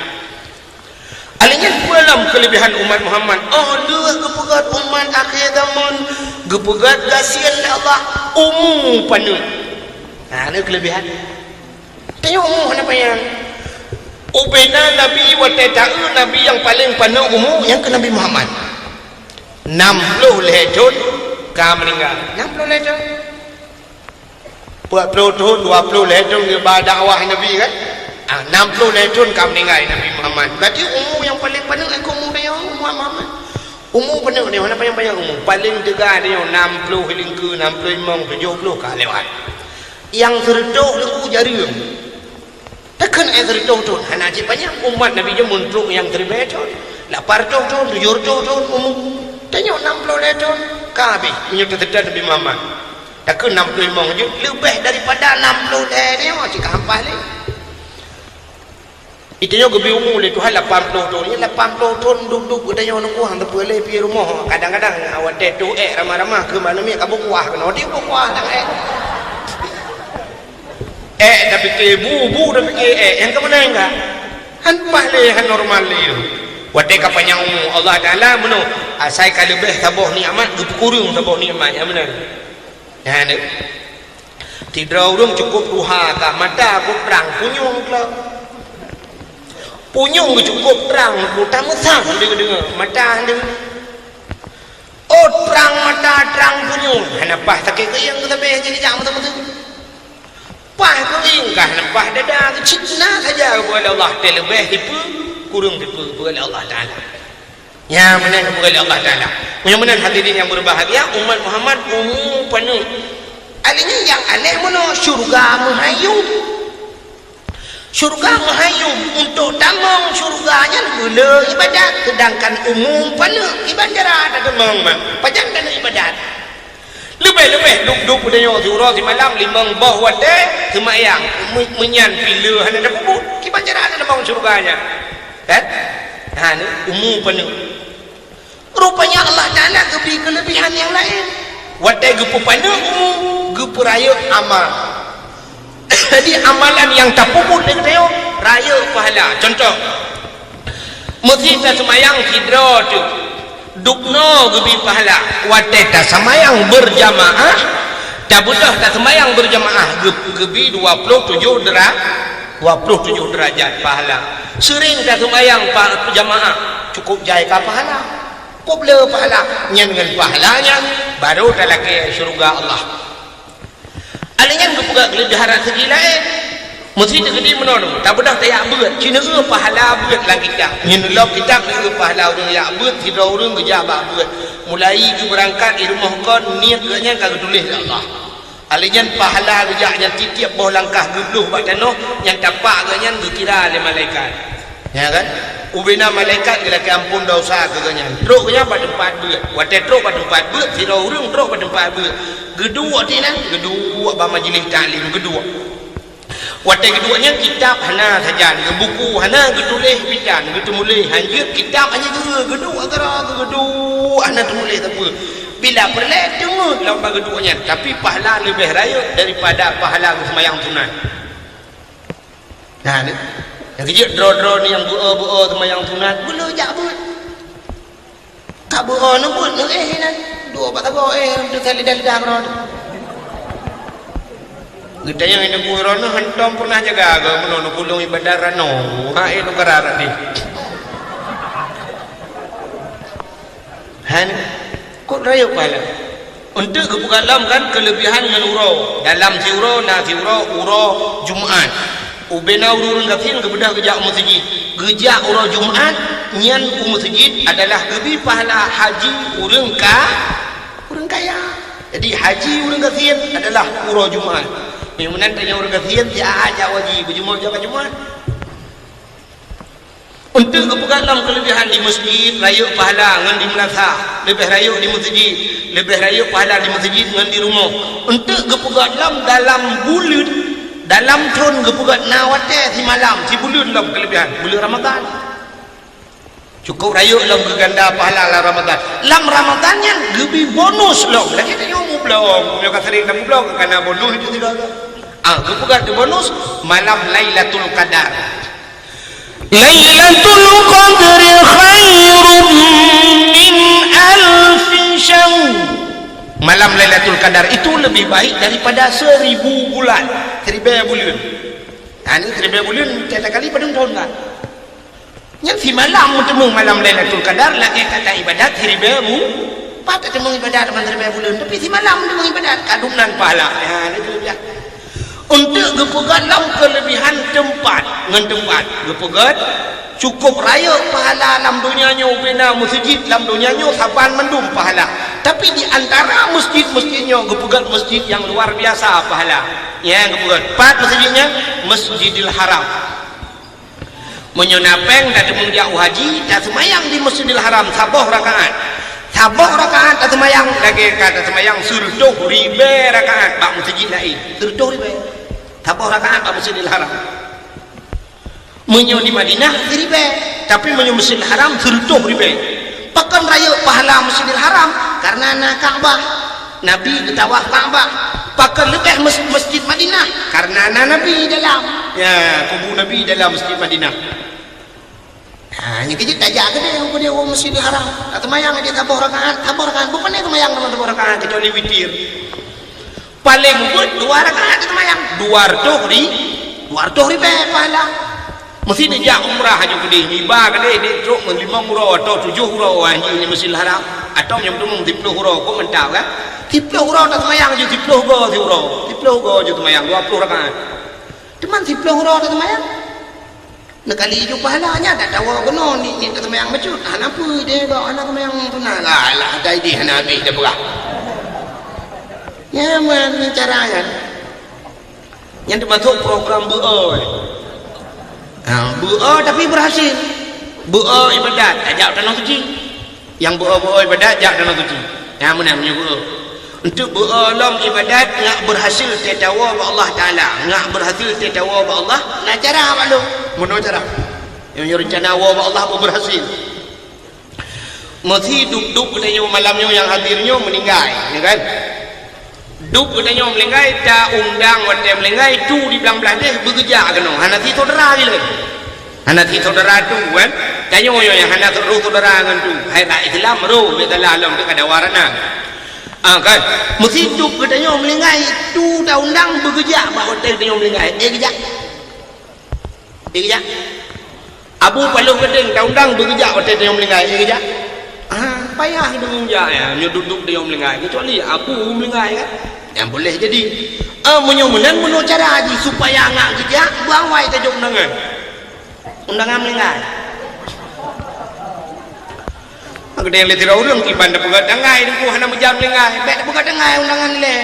Alanya dalam kelebihan umat Muhammad. Oh, dia gepegat umat akhir zaman, gepegat kasihan Allah umum penuh. Nah, ini kelebihan. Tengok umum apa yang ubena Nabi wata'u Nabi yang paling penuh umum yang ke Nabi Muhammad. 60 lehton ka meninggal. 60 lehton. 40 tahun 20 lehton dia dakwah Nabi kan? 60 lehton kamu meninggal Nabi Muhammad. Berarti umur yang paling penuh aku umur dia Umat Muhammad. Umur penuh dia mana banyak umur. Paling dekat dia 60 hingga ke 65 70 kah lewat. Yang terduk lagu jari. Takkan terduk tu. Hanya aja banyak umat Nabi je muntuk yang terbaik tu. 80 tahun 70 tahun umur. Tanya 60 lehton kabeh menyuruh terdekat Nabi Muhammad. Takkan 65 je lebih daripada 60 lehton dia macam hafal ni. Itunya gebi umur le Tuhan 80 tahun. Ni 80 tahun duduk katanya nunggu hang tepeleh pi rumah. Kadang-kadang awak tetu ramah-ramah ke mana mi kabuk kuah kena dia kuah dah dah fikir bu dah fikir yang ke mana enggak? Han pahle han normal le. Wate ka panjang umur Allah Taala meno asai ka lebih tabah nikmat kurung tabah nikmat yang benar. Ya ni. Tidak urung cukup duha ka mata aku perang punyung kelak. Punyung cukup terang buta mesang dengar mata anda oh terang mata terang punyung kenapa sakit ke yang kita beh jadi jam betul-betul pah kering kah nampak dada cina saja kepada Allah terlebih tipu kurung tipu kepada Allah Ta'ala ya benar kepada Allah Ta'ala mudah-mudahan hadirin yang berbahagia umat Muhammad umum penuh alihnya yang aneh mana syurga menghayung syurga menghayung untuk tamang syurganya gula ibadat sedangkan umum penuh ibadat ada memang panjang dan ibadat lebih-lebih duduk padanya surah di malam limang bawah wate semayang menyan bila ada puput ibadat ada memang syurganya kan nah ni umum penuh rupanya Allah Ta'ala beri kelebihan yang lain wate gepu penuh umum gepu raya amal. Jadi amalan yang tak puput dia kata raya pahala. Contoh masjid tak semayang hidro tu dukno gebi pahala wadah tak semayang berjamaah tak budah tak semayang berjamaah gebi 27 derajat pahala. Sering tak semayang jamaah cukup jaya ka pahala pobla pahala dengan pahalanya baru tak lagi syurga Allah. Alingkan kebuka kelebihan segi lain mesti tergedi menolong tak bedah tak yak berat cina ke pahala berat lang kita nyenulok kita ke pahala orang yak berat tidak orang kejabak berat mulai ke berangkat di rumah kau niat keranya kau tulis Allah alingkan pahala kejaknya tiap bawah langkah gebluh buat tanah yang tapak keranya dikira oleh malaikat ya kan ubina malaikat kira ampun dosa keranya teruk keranya pada tempat berat waktu teruk pada tempat berat tidak orang teruk pada tempat berat kedua dia kedua majlis taklim kedua waktu keduanya kitab hana saja buku hana getulis bidan getumulih hanya kitab hanya kedua gara kedua hana tulis apa bila perle dengar lomba keduanya, tapi pahala lebih raya daripada pahala sembahyang sunat. Nah ni yang kejut draw ni yang buo sembahyang sunat bulu jak but kak buo nu but nu nan dua batako tu tali lidah kron kita yang ini buron nu hentom pernah jaga ke menolong pulung ibadah rano ha itu kararat ni han kok raya pala untuk kebukalam kan kelebihan dengan urau dalam siuro na siuro urau Jumaat ubena urun gafin kebedah gejak masjid gejak urau Jumaat nyan masjid adalah lebih pahala haji urang kaya jadi haji urang gafin adalah urau Jumaat yang menantanya urang gafin dia aja wajib berjumaat jaga Jumaat untuk kebukalam kelebihan di masjid raya pahala dengan di melasa lebih raya di masjid lebih raya pahala di masjid dengan di rumah untuk kebukalam dalam bulan dalam tahun kebukat nawate si malam si bulan dalam kelebihan bulan Ramadan cukup raya dalam keganda pahala dalam Ramadan dalam Ramadan yang lebih bonus loh lagi tanya umum belum mereka sering kamu belum kerana bonus itu tidak ada kebukat bonus malam Lailatul Qadar Lailatul Qadri khairum min alfi syahr malam Lailatul Qadar itu lebih baik daripada 1000 bulan 1000 bulan ini 1000 bulan tiada kali pada tahun kan yang si malam bertemu malam Lailatul Qadar lagi kata ibadat 1000 patut temu ibadat dalam 1000 bulan tapi si malam bertemu ibadat kadunan pahala itu dia untuk gepegat dalam kelebihan tempat dengan tempat gepegat cukup raya pahala dalam dunianya ubena masjid dalam dunianya saban mendum pahala tapi di antara masjid-masjidnya gepegat masjid yang luar biasa pahala ya gepegat 4 masjidnya Masjidil Haram menyonapeng dan menjauh haji dan semayang di Masjidil Haram saboh rakaat tak semayang lagi kata semayang surduh ribe rakaat bak masjid lain surduh ribe saboh rakaat bak Masjidil Haram menyo di Madinah ribe tapi menyo Masjidil Haram surduh ribe pakan raya pahala Masjidil Haram karena nak Ka'bah Nabi ketawaf Ka'bah pakan lebih masjid Madinah karena Nabi dalam ya kubu Nabi dalam masjid Madinah ini kejut tajak ke dia dia Masjidil Haram tak temayang dia tabuh rakaat bukan dia temayang dengan tabuh rakaat kecuali witir paling buat 2 rakaat dia temayang 200 ribu pahala mesti dia umrah haji gede hibah ke dia truk 5 hurau atau 7 hurau haji di Masjidil Haram atau yang belum 10 hurau kok mentau kan 10 hurau tak temayang je 10 hurau je temayang 20 rakaat cuman 10 hurau tak temayang nak kali je pahalanya tak tahu kena ni tak temayang becut kenapa dia bawa anak temayang tunai lah dah dia nak habis dia berah ya mana caranya yang termasuk program buo tapi berhasil buo ibadat ajak tanah suci yang buo ibadat ajak tanah suci yang mana punya buo untuk buo lom ibadat ngak berhasil tetawa ba Allah Taala ngak berhasil tetawa ba Allah nak cara apa lu mono cara yang rencana wa ba Allah berhasil mesti duduk katanya malamnya yang hadirnya meninggal ya kan duk katanya melenggai tak undang wate melenggai tu di belang-belang dia bekerja kena hanati saudara je lagi hanati saudara tu kan tanya yang hanat ru saudara dengan tu hai tak Islam ru betala alam dekat ada warna kan mesti duk katanya melenggai tu tak undang bekerja ba hotel katanya melenggai kerja Abu Paluh Keding tak undang bekerja hotel katanya melenggai kerja payah dengan ya duduk dia melenggai kecuali Abu melenggai kan yang boleh jadi menyomulan menurut cara haji supaya angak kerja buang wai tajuk undangan melenggai aku dah lihat tidak urung kiban dah pegat dengai itu hana menjam melenggai baik dah pegat dengai undangan le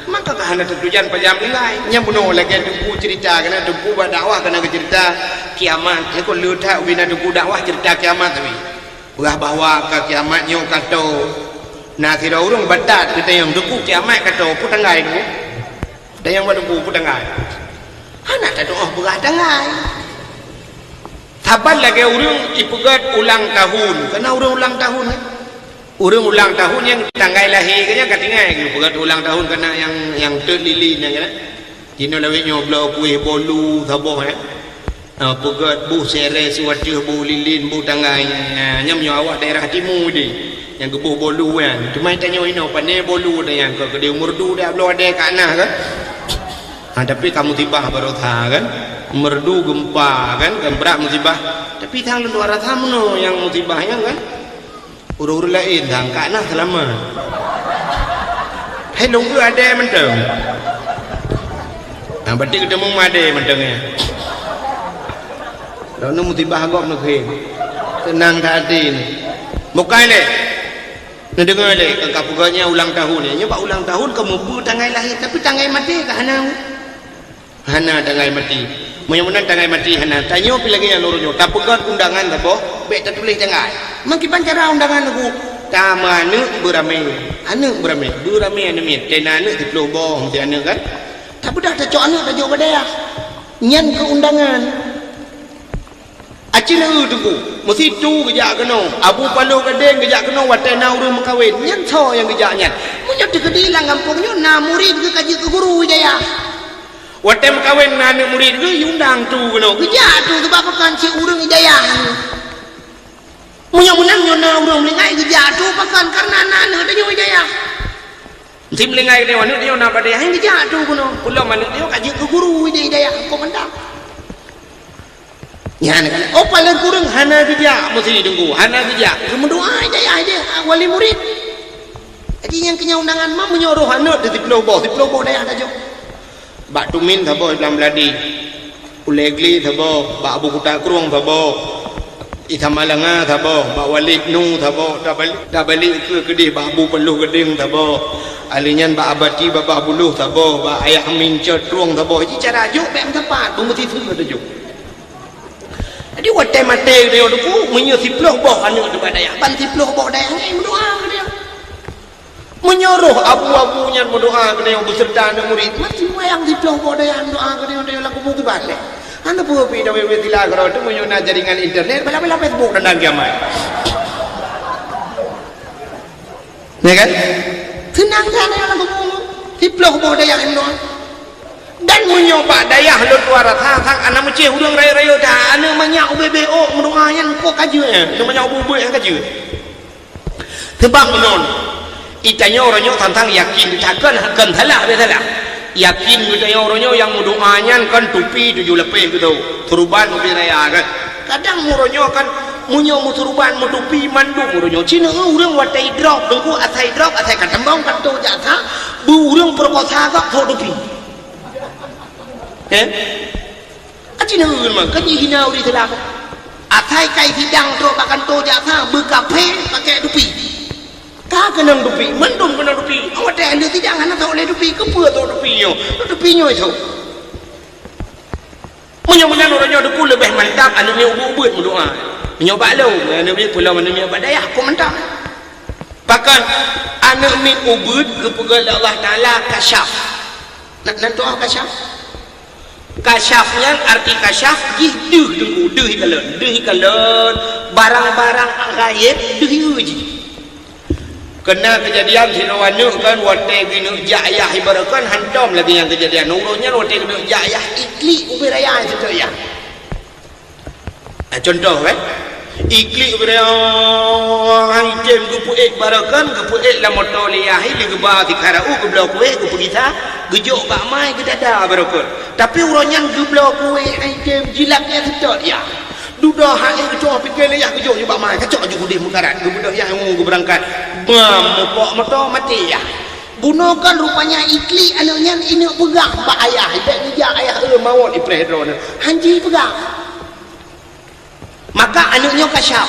maka hana tujuan pajam melenggai nya bunuh lagi duku cerita kena duku buat dakwah kena cerita kiamat ni kau ludah bina duku dakwah cerita kiamat tapi urah bawa ke kiamatnya kata nah tidak urung badat kita yang duku kiamat kata putangai tu dan yang buat duku putangai anak tak doa berat dengai saban lagi urung ipegat ulang tahun kena urung ulang tahun Urang ulang tahun yang tanggal lahir kanya katingai gitu pegat ulang tahun kena yang terlilin yang kena jino lawe nyoblo kuih bolu thaboh ya pegat bu sere suatu bu lilin bu tanggai nyam awak daerah timur di yang gebuh bolu kan cuma tanya ino pandai bolu dah yang ke dia merdu dah belum ada kana kan tapi kamu tibah barotha kan merdu gempa kan berat musibah tapi tang luar tamu no yang musibah yang kan uru-uru lain thang kana selama hai nunggu ada menteng berarti ketemu ada mentengnya lalu musibah agak nak tenang tadi ni bukan le nak dengar le kakak ulang tahun ni nyoba ulang tahun kamu bu tanggal lahir tapi tanggal mati ke hana tanggal mati mudah-mudahan tanggal mati hana tanya pi lagi yang lorongnya tak pegat undangan tak boh baik tak tulis tanggal mangkipan cara undangan aku tamanu berame anu mit tenanu di pelobong ti anu kan tapi dah tak cok anu tak jauh badaya nyan ke undangan acina tunggu mesti tu kerja kena abu palu gadeng kerja kena watena urang makawin nyan so yang kerja nyan munyo dikedilang kampungnya na murid ke kaji ke guru jaya watem kawin na murid ke undang tu kena kerja tu sebab kan si urang jaya munyo menang nyona urang melingai kerja tu pakan karena anak tanya jaya mesti melingai dia wana dia na pada yang kerja tu kena pula mana dia kaji ke guru jaya komandan ya kan oh paling kurang hana kerja mesti tunggu hana kerja berdoa jaya dia wali murid jadi yang kena undangan mah menyuruh hana di peloboh dah ada jo bak tumin thabo dalam beladi ulegli thabo bak abu kuta kurung thabo itamalanga thabo bak walik nu thabo dah balik ke kedih bak abu peluh gedeng thabo alinyan bak abati bak buluh thabo bak ayah mincet ruang thabo ji cara jo bem tepat bu mesti tu ada jo jadi watai mate dia tu menyo siploh boh anu tu badaya ban siploh boh daya ngai berdoa ke dia menyuruh abu-abunya berdoa ke dia beserta dengan murid mesti yang siploh boh daya doa ke dia lagu buku balik anda pun pi dah we tila karo tu menyona jaringan internet bala-bala Facebook dan kiamat ya kan tenang sana yang lagu buku siploh boh daya doa dan menyoba daya lu tuara thang anak mecih urang raya-raya dah anak banyak UBBO mendoakan kok kajunya anak banyak UBBO yang kaju sebab menon itanya orangnya tentang yakin takkan akan salah betul yakin itanya orangnya yang mendoakan kan tupi 7 lepeh gitu turban ubi raya kan kadang orangnya kan munyo muturban mutupi mandung orangnya cina urang watai drop dengku atai drop atai katambang kanto jasa bu urang perkosa kok tupi acina mah kan hina uri telah atai kai hidang tro pakan to jasa berkape pakai dupi ka kenang dupi mendum kenang dupi awak dah anda tidak anak tahu oleh dupi kepa tu dupi nyo itu menyobakan orangnya deku lebih mantap anu ni ubud berdoa menyoba lo anu ni pula mana ni badaya aku mantap pakan anu ni ubud kepada Allah Taala kasyaf nak doa kasyaf kasyafnya arti kasyaf deh kalon barang-barang gaib deh uji kena kejadian sinawanu kan watai ginu jayah ibarakan hantam lagi yang kejadian nurunya watai ginu jayah ikli ubiraya itu ya contoh kan ikli ubiraya item gupu barakan gupu la motoliah li geba tikarau geblok we gupu kita gejuk bak mai ke dada barakan tapi uronyan geblok we item jilaknya sedot ya dudah hak kecoh pikir ya gejuk bak mai kecok ju gudih mukarat gebudah yang mu berangkat bam pok moto mati ya gunakan rupanya ikli anunya ini pegang bak ayah dak dia ayah mawon iprehron hanji pegang maka anunya kasyaf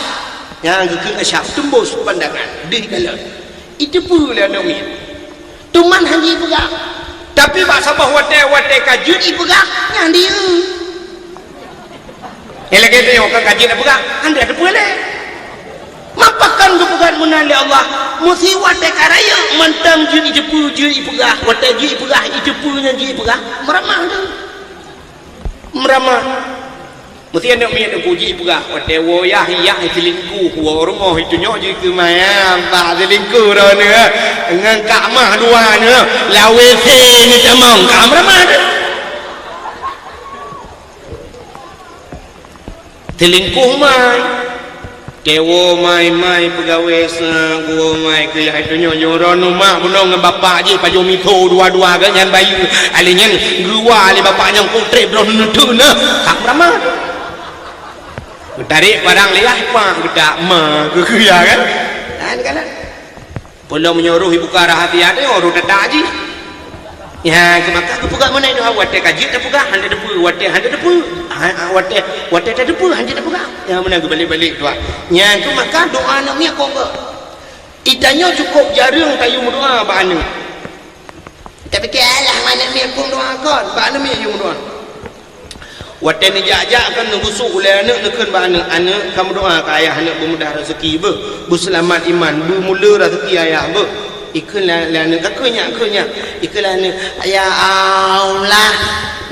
yang ke kasyaf tembus pandangan di dalam itu pula namanya tuman hanji pegang tapi bak sabah wate kajut ipegang yang dia lagi tu yang kaji nak pegang anda ada boleh mapakan kepegang menali Allah mesti wate karaya mantam jun ijepu jun ipegang wate jun ipegang ijepu nya jun ipegang meramah tu meramah mesti anak mi ada puji pula wate woyah yak selingkuh wa rumah itu nyok je ke maya ba selingkuh ro ne ngan kak mah dua ne lawe se ni tamang kamera tu selingkuh mai dewo mai pegawai gua mai ke itu nyok ron rumah buno ngan bapak je pajo mito dua-dua ke ngan bayu alinyan gua ali bapak nyang kontrek bro nutu na kamera tarik barang liah pak bedak ma ya kan kan belum menyuruh ibu ke arah hati ada orang dadak je ya maka aku buka mana itu wate kaji tak buka hande depu wate tak depu hande tak buka ya mana aku balik-balik tu ya aku maka doa nak mi aku idanya cukup jarang tayu doa ba anu tapi kelah mana mi aku doa kon ba anu mi yung doa wate ni jajak kan ngusuk oleh anak nekan ba anak kamu doa ke ayah anak bermudah rezeki bu selamat iman bu mula rezeki ayah bu iklan anak kakunya iklan ayah Allah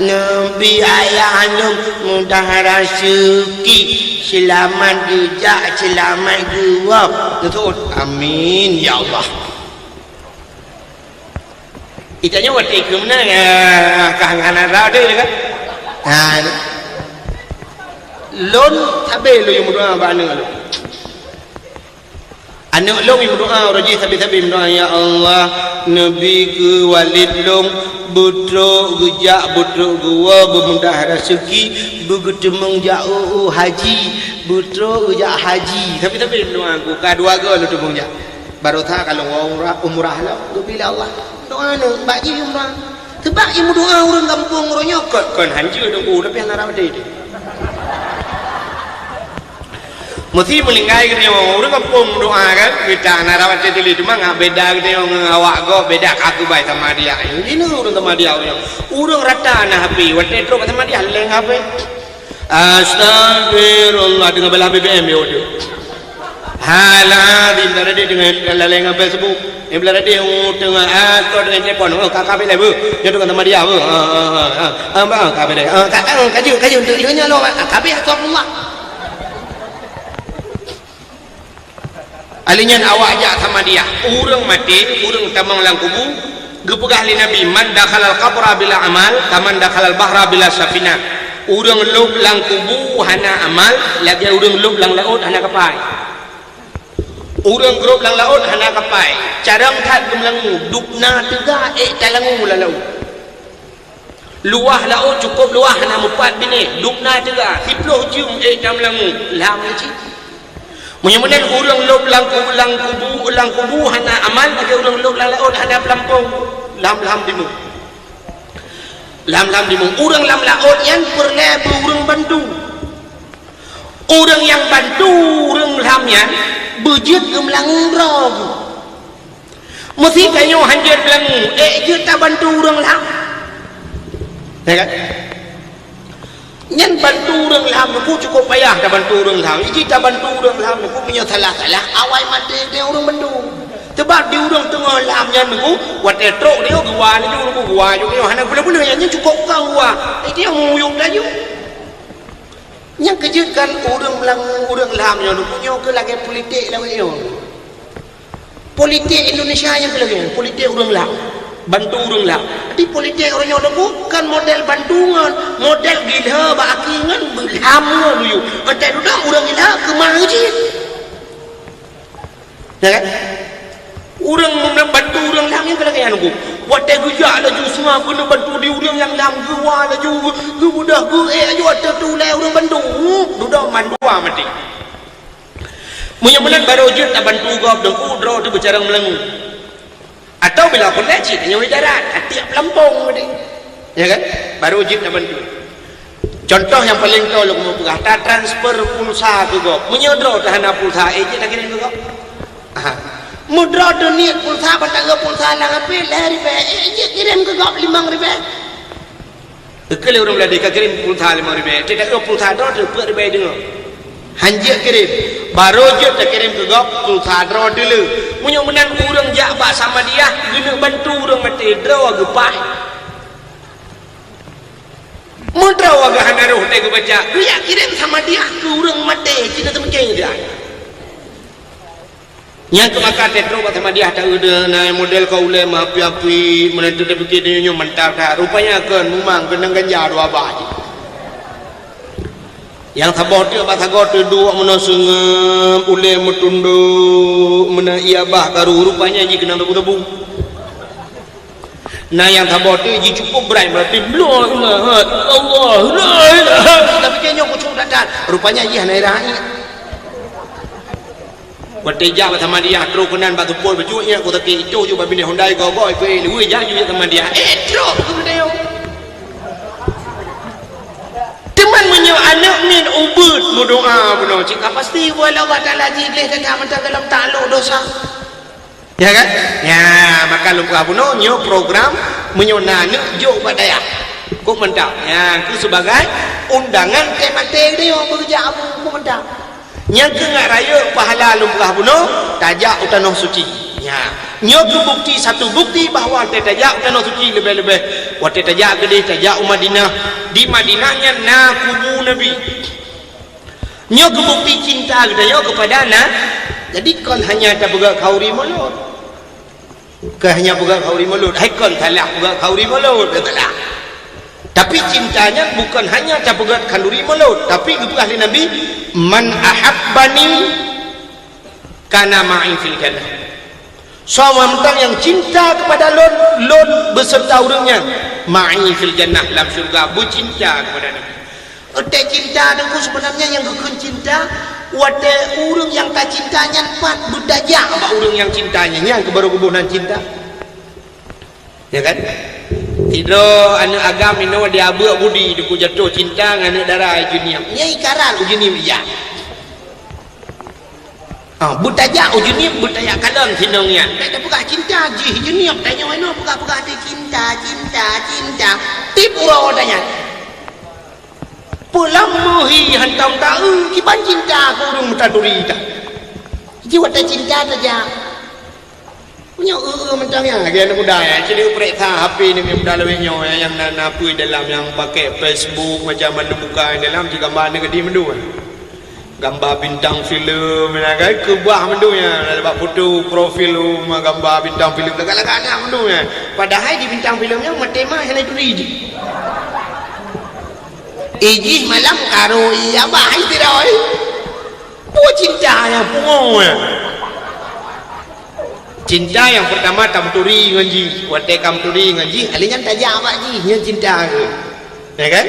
nabi ayah anak mudah rezeki selamat jejak selamat gua betul amin ya Allah itanya wate ke mana kahangan ada kan lon tabe lo yung doa ba anu long yung doa roji tabe doa ya Allah nabi ke walid long butro gejak butro gua bermudah rezeki begitu mengjau haji butro gejak haji tapi doa aku kadua gua lu tu mengjak baru tha kalau umrah lah bila Allah doa nu bagi umrah sebab ibu doa orang kampung orang nyokot kan hancur dong tapi yang arah dia mesti melingkai kita orang kampung doa kan kita arah dia tu cuma ngah beda kita yang awak go beda kaku baik sama dia ini orang sama dia orang rata nah happy waktu terus sama dia leng apa astagfirullah dengan belah BBM ya udah halah di antara dia dengan leng apa sebut yang belah dia tengah kau dengan telefon kakak bila bu dia tu kata dia bu kakak bila kaji untuk dia nyalo kakak astagfirullah alinyan awak ajak sama dia urang mati urang tamang lang kubu gepegah li nabi man dakhalal qabra bila amal kaman dakhalal bahra bila safina urang lub lang kubu hana amal lagi urang lub lang laut hana kapai urang grup lang laut hana kapai carang that gemlangu dupna tega talangu la laut luah laut cukup luah hana mupat bini dupna tega 10 jum tamlangu lam ci menyemunan urang lub lang kubu hana amal lagi urang lub lang laut hana pelampung lam dimu urang lam laut yang perlebu urang bantu urang yang bantu urang lam yang bejut gemlang rog mesti kayu hanjir belang je tak bantu urang lam ya kan nyan bantu urang lam aku cukup payah tak bantu urang lam kita bantu urang lam aku punya salah awai mati dia urang bantu sebab di urang tengah lam nyan aku wate trok dia gua ni gua juga hana bula-bula yang cukup kau gua dia muyung dayu yang kejutkan urang lam yang punya ke lagi politik lah dia politik Indonesia yang ke lagi politik urang lam bantu urang lam di politik orang yang bukan model bantungan model gila bakingan berlama dulu antai dudak urang gila ke masjid ya kan urang bantu urang lam yang ke lagi anu wate gejak laju semua kena bantu di urang yang lam gua laju gu mudah gu aja wate tu lai urang bantu dudak mandua mati munyamulan baru je tak bantu gop dengku draw tu bercara melengu atau bila pun lecit nyawa darat tiap pelampung ni ya kan baru je tak bantu contoh yang paling tahu lu mau berkata transfer pulsa tu gop munyadraw dah hana pulsa je tak kirim tu gop mudra dunia pulsa patah pulsa lang api lari be je kirim ke gop 5 ribu kalau orang ladai kirim pulsa 5 ribu tidak ke pulsa draw tu 4 ribu dengar hanjir kirim baru je tak kirim ke gop pulsa draw dulu punya menang urang jak bak sama dia guna bantu urang mati draw gepai Mudah wagah naruh teh baca. Dia kirim sama dia ke urang mate cina temengkeng dia. Yang kemakan tetro sama dia tak ada naik model kau ulai api-api menentu dia fikir dia mentap dah. Rupanya kan memang kena ganja dua baji. Yang sabot dia bahasa got dua mana sengem ulai metunduk mana ia bah karu rupanya ji kena tebu-tebu. Nah yang sabot dia ji cukup berai berarti Allah tapi kayaknya aku cuma datang rupanya ji hanai rai Watejak sama dia terus kenan batu pol bajunya aku tak itu juga bini Hyundai kau boy pe lui jah juga sama dia terus aku dia teman menyo anak min ubud berdoa benar cik pasti wala Allah taala jilih kata macam dalam takluk dosa ya kan ya maka lupa puno nyo program menyo nanu jo badaya kok mentap ya itu sebagai undangan ke mate dia bekerja aku mentap yang kena raya pahala lumrah bunuh tajak utanah suci ya nyo ke bukti satu bukti bahawa tajak utanah suci lebih-lebih waktu tajak gede tajak Madinah di Madinahnya na kubu Nabi nyo ke bukti cinta gede yo kepada na jadi kon hanya tak begak kauri mulut ke hanya begak kauri mulut hai kon salah begak kauri mulut betul. Tapi cintanya bukan hanya capegat kanduri mulut, tapi itu ahli Nabi man ahabbani kana ma'i fil jannah. Seorang yang cinta kepada lon beserta orangnya ma'i fil jannah dalam syurga bercinta kepada Nabi. Ote cinta dengan sebenarnya yang kekun cinta wate orang yang tak cintanya empat budaya apa orang yang cintanya yang kebaru kebunan cinta. Ya kan? Tidak anak agam ini dia abuk budi dia jatuh cinta dengan anak darah ujunim nyai karan ujunim iya butaja ujunim butaya kalang sinongnya tak buka cinta ji ujunim tanya mana buka ada cinta tip urau tanya pulang muhi hantam tahu kiban cinta kurung mutaduri tak jiwa tak cinta saja punya macam yang lagi anak muda ya jadi periksa HP ni muda lebih nyawa yang apa dalam yang pakai Facebook macam mana buka dalam juga gambar ni gede mendu gambar bintang filem kan ke buah mendu ya dapat foto profil gambar bintang filem dekat-dekat anak mendu ya padahal di bintang filemnya tema yang itu iji iji malam karo iya bahai tidak dua cinta yang pungong ya cinta yang pertama tamturi ngaji wate kamturi ngaji alinya tajak apa ji yang cinta ke ya kan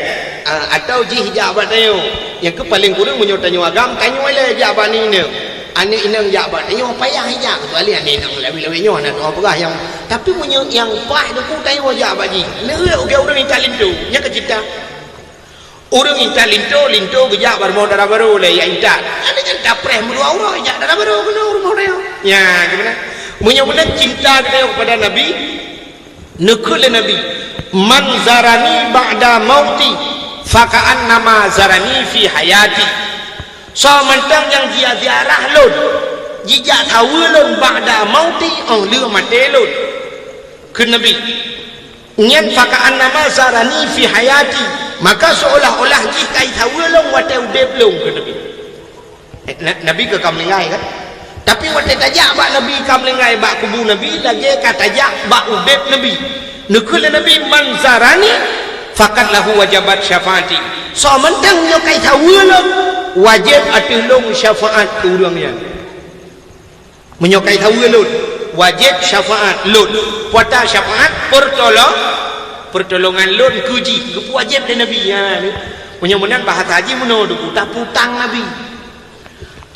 atau ji hijab tayo yang ke paling kurang menyo tanyo agam tanyo le hijab ni ne ane inang hijab tanyo payah hijab tu ali ane nang lebih-lebih nyo na apa yang tapi menyo yang pah tu tanyo hijab ji ne uga orang intalinto nya ke cinta orang intalinto hijab baru darah baru le ya intal ane kan dapreh mulu orang hijab darah baru kena rumah dia ya gimana menyebutkan cinta kita kepada Nabi nekul Nabi man zarani ba'da mauti faka'an nama zarani fi hayati so mentang yang dia ziarah lun jijak tahu lun ba'da mauti lua mati lun ke Nabi nyen faka'an nama zarani fi hayati maka seolah-olah jika tahu lun wate udep lun ke Nabi Nabi ke kamlingai kan tapi waktu tajak bak Nabi kamlengai bak kubu Nabi lagi kata tajak bak udep Nabi nekul Nabi manzarani fakat lahu wajabat syafaati so mentang nyo kai tahu lo wajib atulung syafaat ke urangnya menyokai tahu lo wajib syafaat lo puata syafaat pertolongan lo kuji ke wajib dari Nabi ya menyemunan bahasa haji menuduh tak putang Nabi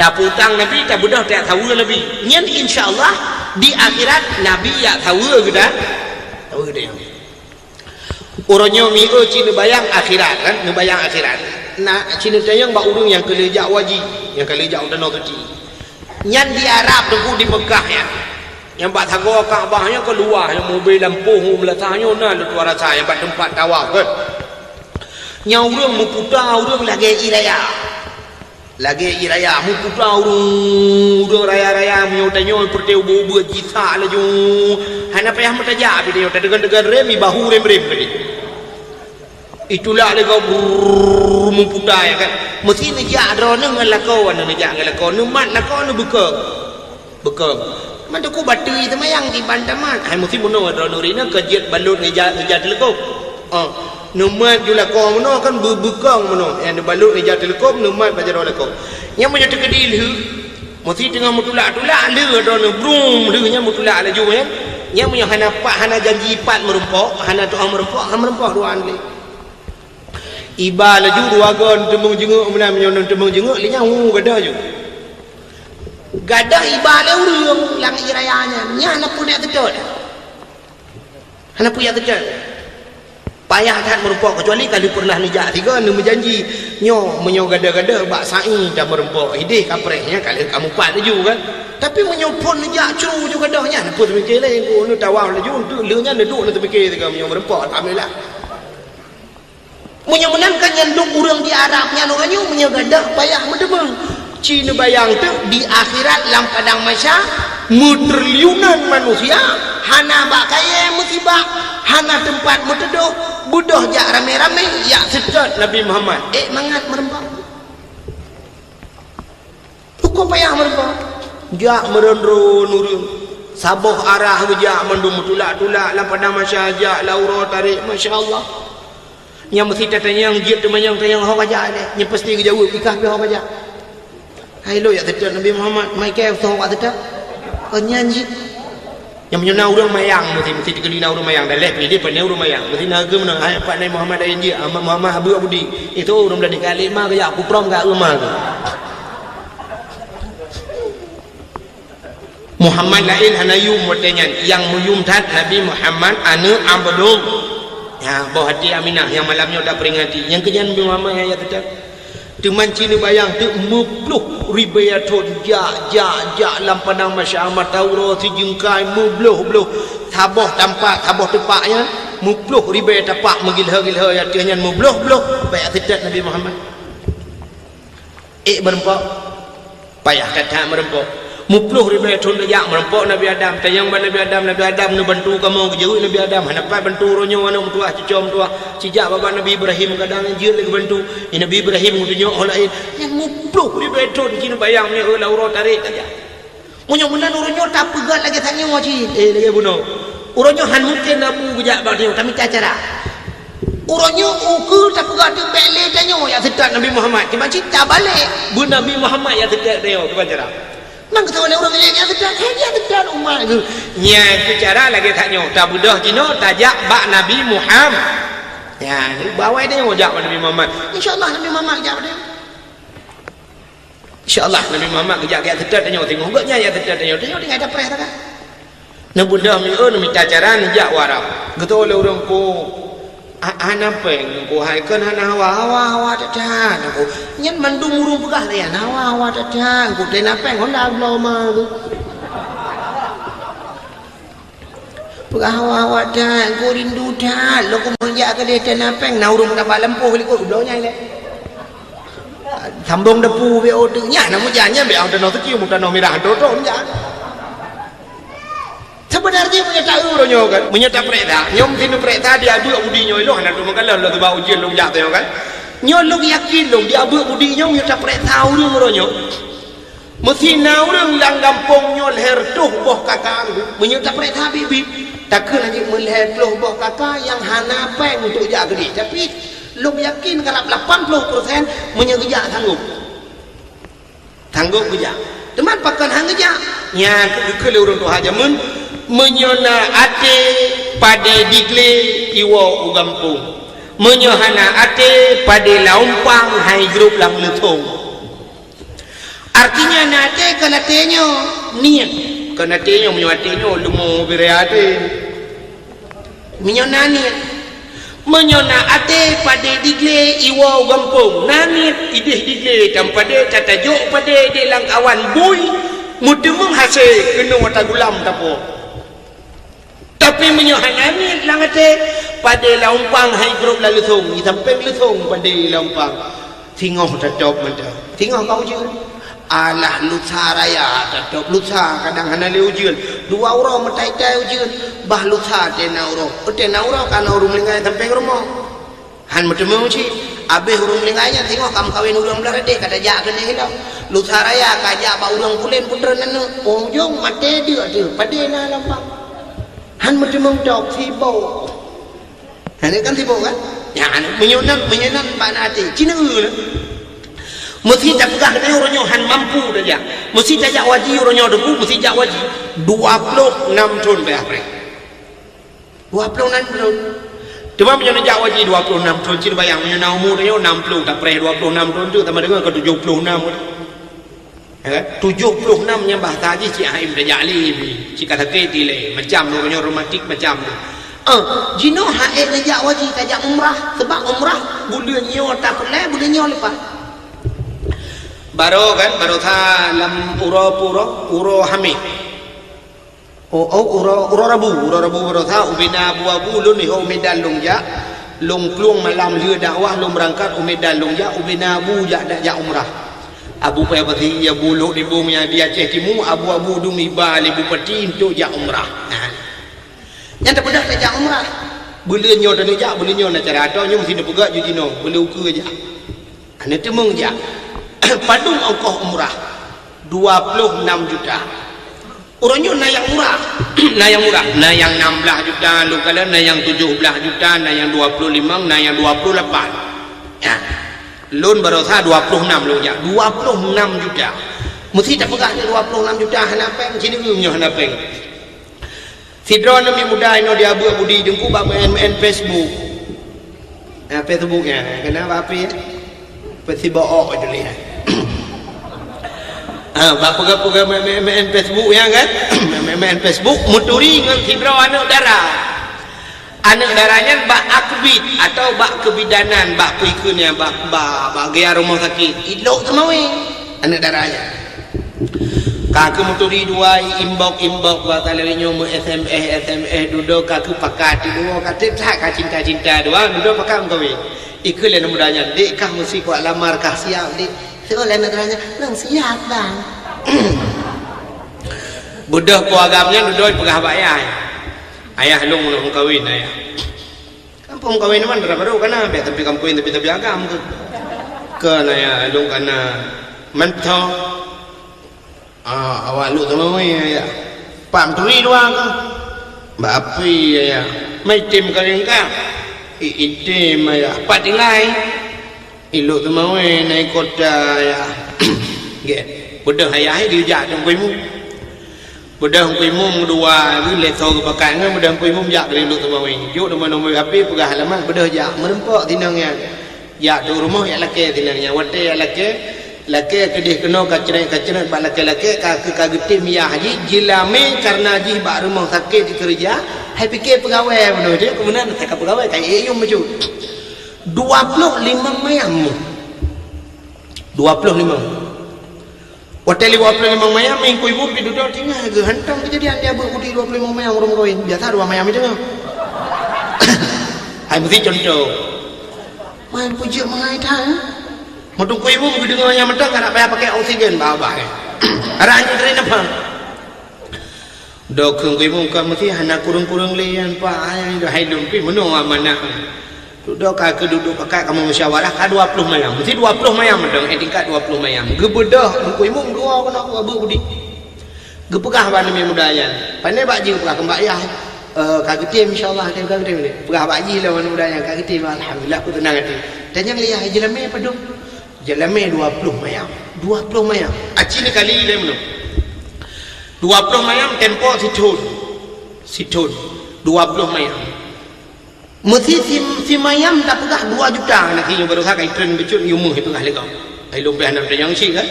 tak putang Nabi tak budak tak tahu Nabi nyen insyaallah di akhirat Nabi ya tahu kita tahu kita orangnya mio cina bayang akhirat kan ngebayang akhirat nak cina tayang bak urang yang kelejak wajib yang kelejak udah suci nyen di Arab tunggu di Mekah ya yang bak thago Kaabahnya keluar yang mobil lampu meletahnya nah luar rasa yang bak tempat tawaf kan yang urang muputa urang lagi iraya lagi iraya mu putra urung raya-raya mu tanyo perte ubu jita laju hana payah mutaja bi dia tegan-tegan remi bahu rem-rem tadi itulah dia kau memputai kan mesti nejak drone ngelakau nejak ngelakau numat lakau nu bekam mana ku batu itu mayang di bandaman hai mesti mono drone rina kejet balut nejak telekom numat julakau mono kan bekam mono yang balut nejak telekom numat bajar lakau yang punya tegedil mesti tengah mutulak le drone brum leunya mutulak laju ya yang punya hana janji pat merumpok hana doa merumpok doan le iba laju ruagon tembung jenguk menang menyonon tembung jenguk linya gadah je gadah iba le urang lang irayanya nya hana punya tetut payah tak merumpok kecuali kali pernah nijak tiga nu menjanji menyo gadah-gadah bak sa'i dah merumpok hidih kaprehnya kali kamu pat laju kan tapi menyopon nijak curu juga gadahnya apa tu mikir lain ko nu tawau laju tu leunya duduk nu terfikir tiga menyo merumpok alhamdulillah menyenangkan nyandung urang di Arabnya nu ganyu menyegadah payah medebeng cina bayang tu di akhirat lam padang mahsyar triliunan manusia hana bak kaya musibah hana tempat muteduh budoh jak rame-rame ya sedot Nabi Muhammad mangat merempah hukum payah merempah jak merendro nurun saboh arah jak mendum tulak-tulak lam padang mahsyar jak laura tarik masya-Allah yang mesti tanya yang jid tu yang hok aja ni yang pasti ke jawab ikah be hok aja hai lo ya tetap Nabi Muhammad mai ke so wa tetap nyanyi yang menyena urang mayang mesti dikelina urang mayang dah leh pilih pandai urang mayang mesti naga menang hai Pak Nabi Muhammad ayin je Muhammad Abu Abudi itu urang dah dikalimah ke aku prom ke rumah tu Muhammad lain hanayum motenyan yang muyum tat Nabi Muhammad anu abdul ya bawah hati Aminah yang malamnya dah peringati yang kejan Nabi Muhammad yang tetap teman cina bayang tu 50 ribayatun jak lam padang mahsyar mataura si jengkai mubluh tabah tampak tabah tepaknya 50 ribayat tapak megilha ya tianya mubluh baik tetap Nabi Muhammad berempok payah kata merempok 50 ribayatun jak merempok Nabi Adam tayang Nabi Adam nu bantu kamu ke jauh Nabi Adam hanapai bantu ronyo anu tua cucom tua cijak bapa Nabi Ibrahim kadang jeul lagi bantu Nabi Ibrahim ngutunyo lain yang 50 ribayatun kini bayangnya laura tarik aja munyo menan uronyo tak pegat lagi tanyo ci lagi buno uronyo han mungkin abu gejak bakdio kami cara uronyo ukur tak pegat tu bele tanyo ya sedap Nabi Muhammad tiba cita balik bu Nabi Muhammad ya sedap dia ke cara mang kata orang yang sedar umat tu nya bicara lagi tanya tak budah kino tajak bak Nabi Muhammad ya bawa dia ngojak Nabi Muhammad insyaallah Nabi Muhammad ajak dia insyaallah Nabi Muhammad ajak dia sedar tanya tengok gaknya ya sedar tanya dia ada preh tak na budah mi minta cara njak warap gitu oleh orang ko ana peng ko hai kan hana hawa tadan ko nyen mandung urung pegah ya hawa tadan ko tena peng honda lo ma tu pegah hawa tadan ko rindu dah lo ko menjak ke dia tena peng na urung tak lampu kali ko blo nyai le sambung depu be otu nya na mu janya be ada no tu mu ta no mirah do nya sebenarnya punya tahu ronyo kan punya tak pereta nyom tinu pereta dia abu budi nyoy lo hana tu makan lo tu bau ujian lo jatuh kan nyol lo yakin lo dia abu budi nyom punya tak pereta urung ronyo mesti na urung lang gampong nyol hertuh boh kakak punya tak pereta bibi tak kena lagi melihat lo boh kakak yang hana peng untuk jaga dia tapi lo yakin kalau 80% menyegejak sanggup kerja teman pakan hang kerja nya ke urung tu haja menyona ate pada digle iwo ugampung menyohana ate pada laumpang hai grup lang letung artinya nate kana tenyo niat kana tenyo menyoatenyo lumo bereate menyona niat menyona ate pada digle iwo ugampung nanit idih digle tampade tatajuk pada de lang awan bui mudemung hasil kena mata gulam tapo tapi menyohanami langate pada laumpang hai grup lalu thung sampai luthung pada laumpang tengok tetap menda tengok kau je alah lusa raya tetap lusa kadang hana le ujian dua orang metai-tai ujian bah lusa tena orang kan orang lingai sampai rumah Han macam macam abe hurung lenganya tengok kamu kawin urang belah redek kata jak kena hilang lu saraya kajak ba urang kulen putra nana oh jong mate dia tu padena lampak han macam tok sibau han kan sibau kan ya menyonan pak nati cina lah mesti tak pegang kena orangnya han mampu saja mesti tak wajib orangnya debu mesti tak wajib 26 tahun berapa 26 tahun cuma menyonan jak wajib 26 tahun cina bayang menyonan umurnya 60 tak pernah 26 tahun tu sama dengan ke 76 ya kan 76 nya bah tadi Cik Haim dah jali Cik kata ketile macam orangnya romantik macam tu jino haid najak wajib tajak umrah sebab umrah bulanya tak pernah bulanya lepas baru kan baru tha lam uro hamid uro rabu baru tha ubina abu lun ni umidan lungja lung pluang malam leu dakwah lum berangkat umidan lungja ubina abu jak dak jak umrah abu payah pati ya buluk di bumi dia Aceh Timur abu dumi bali bupati untuk jak umrah yang tak pedah tak umrah belanya dah jak belanya nak cara atau nyu mesti pegak ju jino boleh ukur aja ana temung je padung ongkos umrah 26 juta orangnya nayang murah nayang 16 juta lu kala nayang 17 juta nayang 25 nayang 28 ya loan baru sah 26 lu ya 26 juta mesti tak pegak 26 juta hanapeng sini punya hanapeng sidron ni muda ino dia abu di dengku bak main Facebook Facebooknya kenapa apa ya Facebook aja lihat bak pegang main Facebook ya kan main Facebook muturi dengan sidron anak darahnya bak akbid atau bak kebidanan bak perikutnya bak gaya rumah sakit ilok semua anak darahnya kaku muturi dua imbok batalnya mu SMS duduk kaku pakat dua kata tak cinta dua duduk pakat kau ikut lain mudanya dek kah mesti kau lamar kah siap dek seolah anak darahnya nang siap bang budak ku agamnya duduk pegah bayar ayah long nak kahwin ayah kampung kahwin mana baru kana biar tapi kampung tapi agam ke ayah long kana mentau awak lu tahu ya pam turi doang ke bapi ya mai tim kalian ka itim ya patingai ilu tahu naik kota ya get budak ayah dia jak dong kuimu budak kuimu dua le tahu pakai ngam budak kuimu jak dari lu tahu juk nombor api pegah halaman budak jak merempok tinangnya jak tu rumah ya laki tinangnya wate ya laki kedih kena kacret bak laki kagetim ya haji jilame karena haji bak rumah sakit di kerja hai fikir pegawai benar dia kemudian tak pegawai kayak ayum macam 25 mayam 25 hotel 25 mayam minggu ibu duduk tinggal ke hantam kejadian dia berkudi 25 mayam orang kawin biasa 2 mayam itu hai mesti contoh main pujuk mengai dah Mutu ku ibu begitu dengan yang mentang tak payah pakai oksigen bawah. Arah anjing dari nampak. Dok ku ibu kan mesti hana kurung-kurung lian pak ayah dah hidup pi menung amanah. Duduk kaki duduk pakai kamu musyawarah ka 20 mayam. Mesti 20 mayam dong tingkat 20 mayam. Gebedah ku ibu dua kena aku abu budi. Gepegah ban mi mudayan. Pandai bakji pegah kembak ayah. Kaki tim insyaallah tim ni. Pegah bakji lah mudayan kaki tim alhamdulillah aku tenang hati. Dan yang lihat jelame padung. Jelame 20 mayam aci ni kali ile mno 20 mayam tempo situn 20 mayam mesti si mayam tak pegah 2 juta nak yang baru sakai trend becut yumu itu kah lekau ai lombe anak yang si kan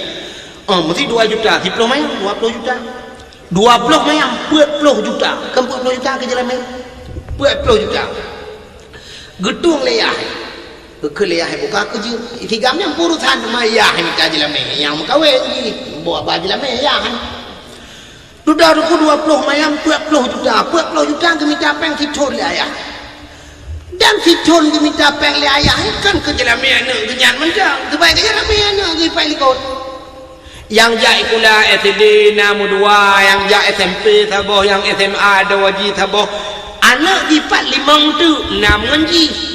mesti 2 juta 10 mayam 20 juta 20 mayam 40 juta kan 40 juta ke jelame 40 juta gedung leyah Kekelihah buka kerja. Tigamnya urusan mayah ni tak jelame. Yang kawin ni buat baju jelame ya kan. Sudah ruku 20 mayam 40 juta. 40 juta keminta peng siton le ayah. Dan siton keminta peng le ayah kan ke jelame anak kenyan mentang. Terbaik ke jelame anak ke pai likot. Yang jai kula SD namu 2, yang jai SMP taboh, yang SMA ada wajib taboh. Anak di 45 tu 6 ngaji.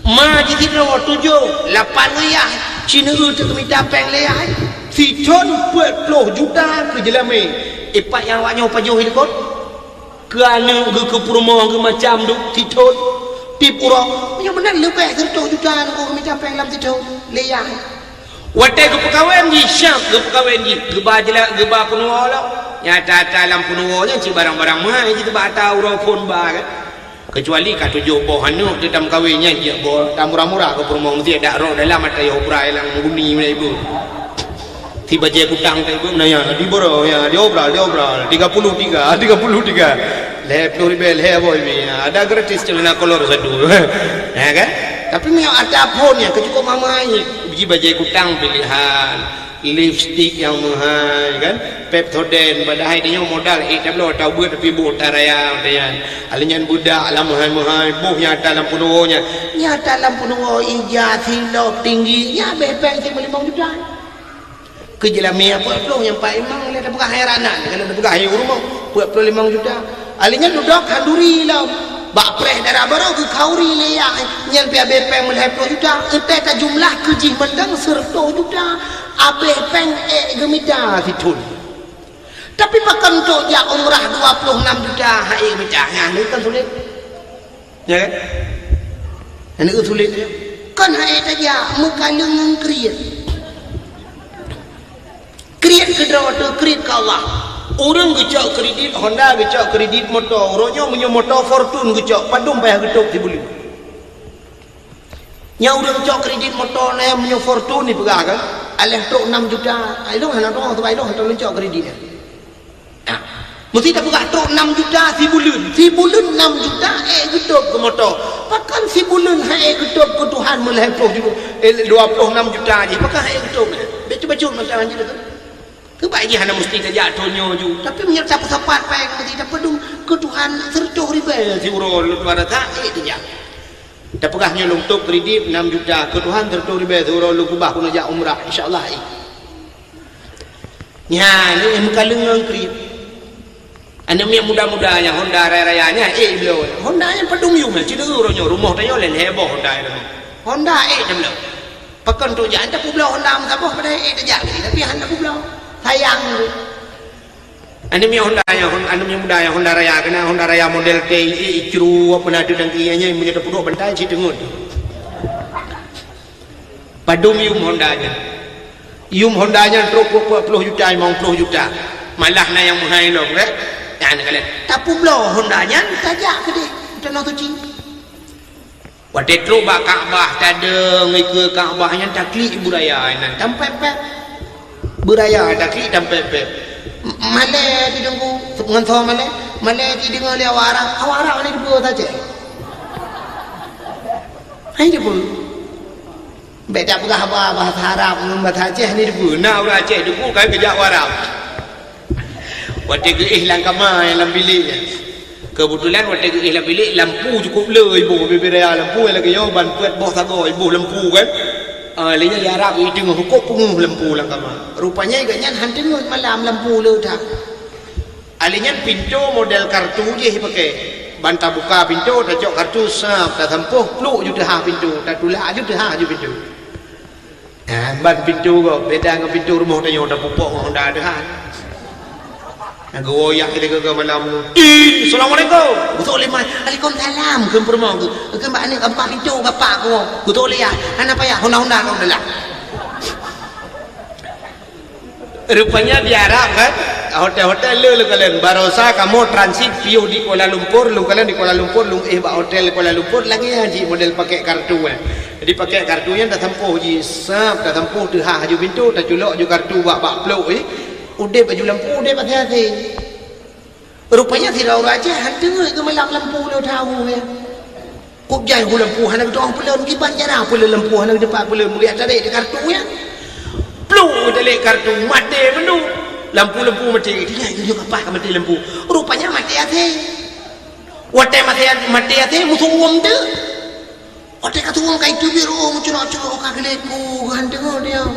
ma ji thịt rò tujuh 8 leyah Cina tu minta peng leyah si thon 40 juta ke jelame ipak yang awaknya pajuh hilikot kerana ke perumahan ke macam tu si thon tip urang yang benar lebih 100 juta aku minta peng lam si thon leyah watai ke pekawin ji syap ke pekawin ji geba jela geba punua lah nyata dalam punua nya ci barang-barang mahal ji tu bata urang phone ba kan kecuali kat tujuh boh anu dia tam kawinnya dia boh tam murah-murah ke perumahan mesti ada roh dalam mata ya obra yang guni mana ibu tiba je kutang ke ibu nanya di boro ya dia obra 33 le pluribel he boy ada gratis celana kolor satu ya kan tapi memang ada pun yang kecukup mamai biji baju kutang pilihan lipstick yang mahal kan Pepsodent padahal dia modal tablo tahu buat tapi buat taraya dia alinyan budak alam mahal buhnya dalam punuonya nyata dalam punuo ija silop tinggi ya bepeng 5 juta ke jelami apa pun yang pak imang lihat bukan heranan kalau ada bukan hayu rumah 45 juta alinyan duduk handuri lah bak preh darah baru ke kauri leyak nyal pia bepeng mulai 10 juta entek ta jumlah kejih mendang 100 juta abe peng gemita situn tapi makan tu ya umrah 26 juta hai gemita nganu kan sulit ya kan ini sulit kan hai saja mukalung kriat ke drawat kriat ke Allah orang gecak kredit Honda gecak kredit motor orangnya punya motor Fortune gecak padung payah getok si beli nya orang gecak kredit motor ni punya Fortune ni pegah kan alih tok 6 juta ailo hana dong tu ailo hana gecak kredit dia mesti dah pegah tok 6 juta si bulan 6 juta getok ke motor pakan si bulan hai getok ke Tuhan mulai 26 juta je pakan hai getok baca-baca macam ni tu kebaik hana mesti kerja tonyo ju tapi menyerta pesapat peng mesti dapat dong ke Tuhan sercoh ribe si urol pada tak dia dah pegahnya untuk kredit 6 juta ke Tuhan sercoh ribe si urol lu kubah kuna jak umrah insyaallah nya ni mukalung kredit anda yang muda-mudanya Honda raya-rayanya beliau Honda yang pedung yu mah cina urolnya rumah tanya len heboh Honda jam lo pakan tu jak anda pula Honda masa boh pada tak tapi anda pula sayang tu anda punya Honda yang Honda Raya kena Honda Raya model T Icru apa nak tu dangkianya yang punya dapur bantai si tengut padum Hondanya truk 40 juta 50 juta malah na yang mahal long kan yang kalian tapi blow Hondanya tajak ke dia kita nak tu cing wadah truk bak Kaabah tak ada ngikut Kaabahnya taklik budaya nan sampai beraya ada klik dan pepep malai di dengku dengan thau malai di dengar dia awara ni dibuat saja hai dia pun beda pula bahasa Arab bahasa Aceh ni dibuat nak orang Aceh dibuat kan kerja Arab waktu ke ihlang kamar yang dalam biliknya kebetulan waktu ke ihlang bilik lampu cukup le ibu beraya lampu yang lagi ban kuat bawah sago ibu lampu kan lenya ya Arab itu ngokok punguh lampu lang kama rupanya ganyan hantin malam lampu le dah alinya pintu model kartu je pakai banta buka pintu tak cok kartu sap tak tempuh peluk juta ha pintu tak tulak juta ha je pintu ban pintu kok beda dengan pintu rumah tanya dah pupuk Honda ada han goyak kita ke malam Assalamualaikum betul lima Waalaikumsalam ke rumah ke mbak ni buka pintu bapak aku betul ya anak payah Honda kau dah rupanya di Arab kan hotel lu kalian barosa kamu transit view di Kuala Lumpur lu kalian di Kuala Lumpur lu hotel Kuala Lumpur lagi haji model pakai kartu jadi pakai kartunya dah tempuh ji sap dah tempuh tu ha ju pintu dah culok ju kartu bak peluk udah baju lampu udah hati-hati rupanya tidak orang aja hantu ke malam lampu lu tahu ya kok jai lampu hana ke orang pelon kiban jarang pula lampu hana ke depan pula melihat tadi di kartu ya peluk delik kartu mati menu lampu mati dia juga apa mati lampu rupanya mati hati watai mati hati musuh uang tu watai kata uang kai tu biru muncul-muncul kageletku hantu dia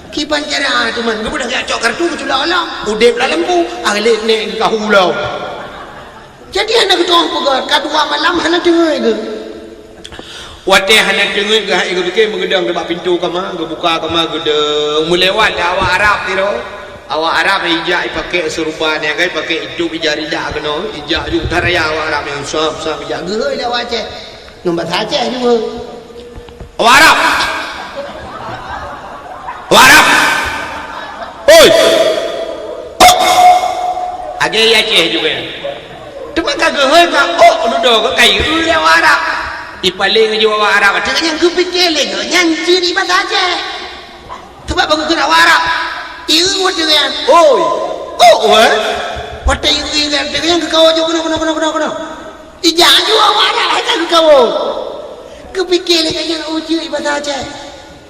kiban cara teman kamu dah cok kartu betul lah udah pula lampu agak ni kahulau jadi anak kita orang pegat kadua malam anak dengar ke Wate hana tengok ke hai ke mengedang dekat pintu kama, ke buka kama gedeng. Melewat awak Arab tiro. Awak Arab ijak pakai serupa ni kan pakai itu ijari dah kena. Ijak juga taraya awak Arab yang sap ijak gehoi dah wace. Nombor saja juga. Awak Arab. Awak Arab. Oi. Age ya ceh juga. Cuma kagak gehoi ka duduk ke kai awak Arab. Ipaling aja awak Arab. Jangan yang kupikir lagi. Yang ciri bahasa Aceh. Sebab bagus kena awak Arab. Iu what dengan. Oi. Oh, what iu dengan dengan kau aja kena. Ijak juga awak Arab. Hai kau. Kupikir lagi yang uji bahasa Aceh.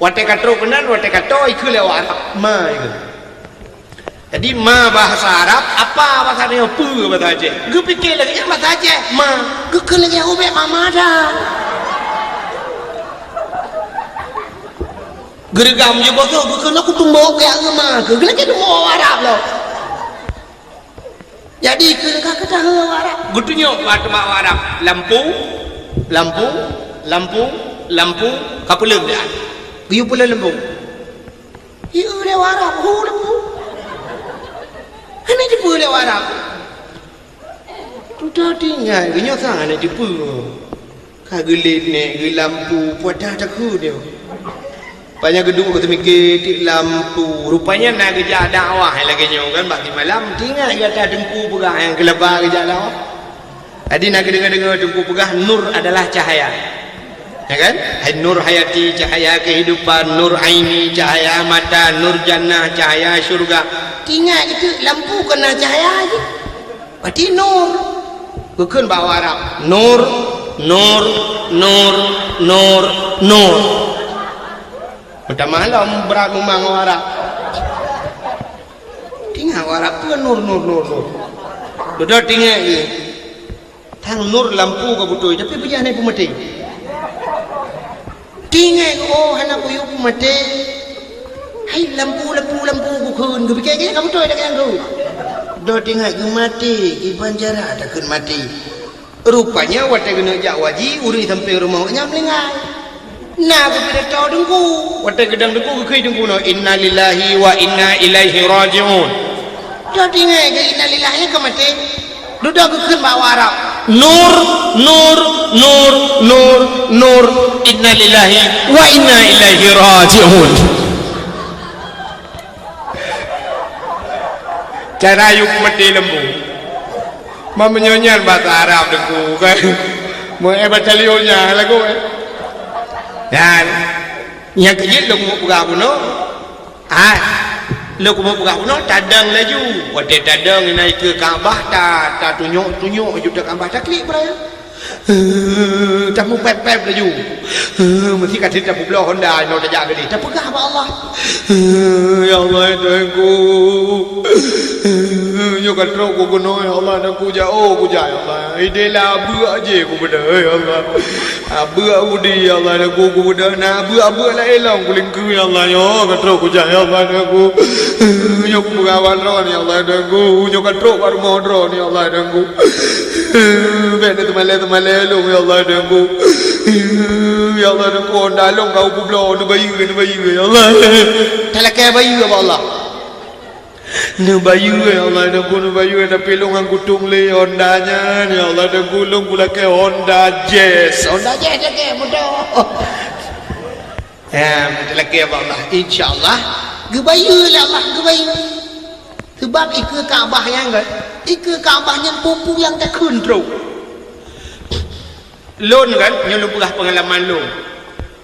What kata kenan, what kata ikut awak Arab. Ma itu. Jadi ma bahasa Arab, apa bahasa dia apa bahasa Aceh? Gue fikir lagi yang bahasa Aceh, ma. Gue kena lagi yang ubek mama dah. Gergam je bosok, gue kena aku tumbuk kayak gue ma. Gue lagi tumbuk Arab loh. Jadi kena kata Arab. Gue tunjuk waktu mak Arab, lampu, kapulem dia. Gue pula lampu. Iu dia Arab, lampu. Ini tipu oleh Arab. Sudah tinggal, kenyo sangat nak tipu. Kagelit ni, lampu, puadah takut dia. Banyak gedung kata mikir tik lampu. Rupanya nak kerja dakwah lagi nyo kan bagi malam tinggal di atas dengku pegah yang kelebar kerja dakwah. Jadi nak dengar dengku pegah nur adalah cahaya. Ya kan? Hai nur hayati cahaya kehidupan, nur aini cahaya mata, nur jannah cahaya syurga. Tinggal itu lampu kena cahaya aja. Berarti nur. Bukan bawa Arab. Nur. Pada malam berat memang Arab. Tinggal Arab tu nur. Sudah tinggal ni. Tang nur lampu ke betul. Tapi punya ni pun mati. Tinggal anak kuyup pun mati. Hai lampu bukan gue fikir kamu tu ada yang tu. Dah tengok gue mati, di banjara dah kena mati. Rupanya waktu kena jak waji uri sampai rumahnya melingai. Nah gue tidak tahu dengku. Waktu gedang dengku gue dengku no inna lillahi wa inna ilaihi rajiun. Dah tengok gue inna lillahi ke mati. Duda gue kena bawa Arab. Nur inna lillahi wa inna ilaihi rajiun. Cara yuk mati lembu. Mau menyonyan bahasa Arab dengku kan. Mau baca lionya lagu kan. Dan yang kejut lu mau pegang kuno. Lu mau pegang kuno tadang laju. Waktu tadang naik ke Kaabah tak tunjuk juga Kaabah tak klik pula ya. Tak mau pep laju. Mesti kasih tak belah Honda no tak jaga ni. Tak pegang apa Allah. Ya Allah Tuhanku. Yo kat rok ku gono ya Allah nak ku jauh ku ya Allah. Idelah buat aje ku benda ya Allah. Buat udi ya Allah nak ku benda na buat lah elong ku lingku ya Allah yo kat rok ku ya Allah nak ku. Yo ku gawan ron ya Allah nak ku. Yo kat rok baru modro ni Allah nak ku. Benda temale lu ya Allah nak ku. Ya Allah nak ku ndalong kau ku blo nu bayu ya Allah. Talakai bayu ya Allah. Nu bayu ya Allah nak nu bayu ada pelong ang kutung le Hondanya ya Allah nak gulung pula ke Honda Jazz ke mudah. Talakai Allah insyaallah gebayu lah Allah gebayu. Sebab ikut Kaabah yang kan ikut Kaabahnya pupu yang tak kontrol. Lon kan nyelum pegah pengalaman lon.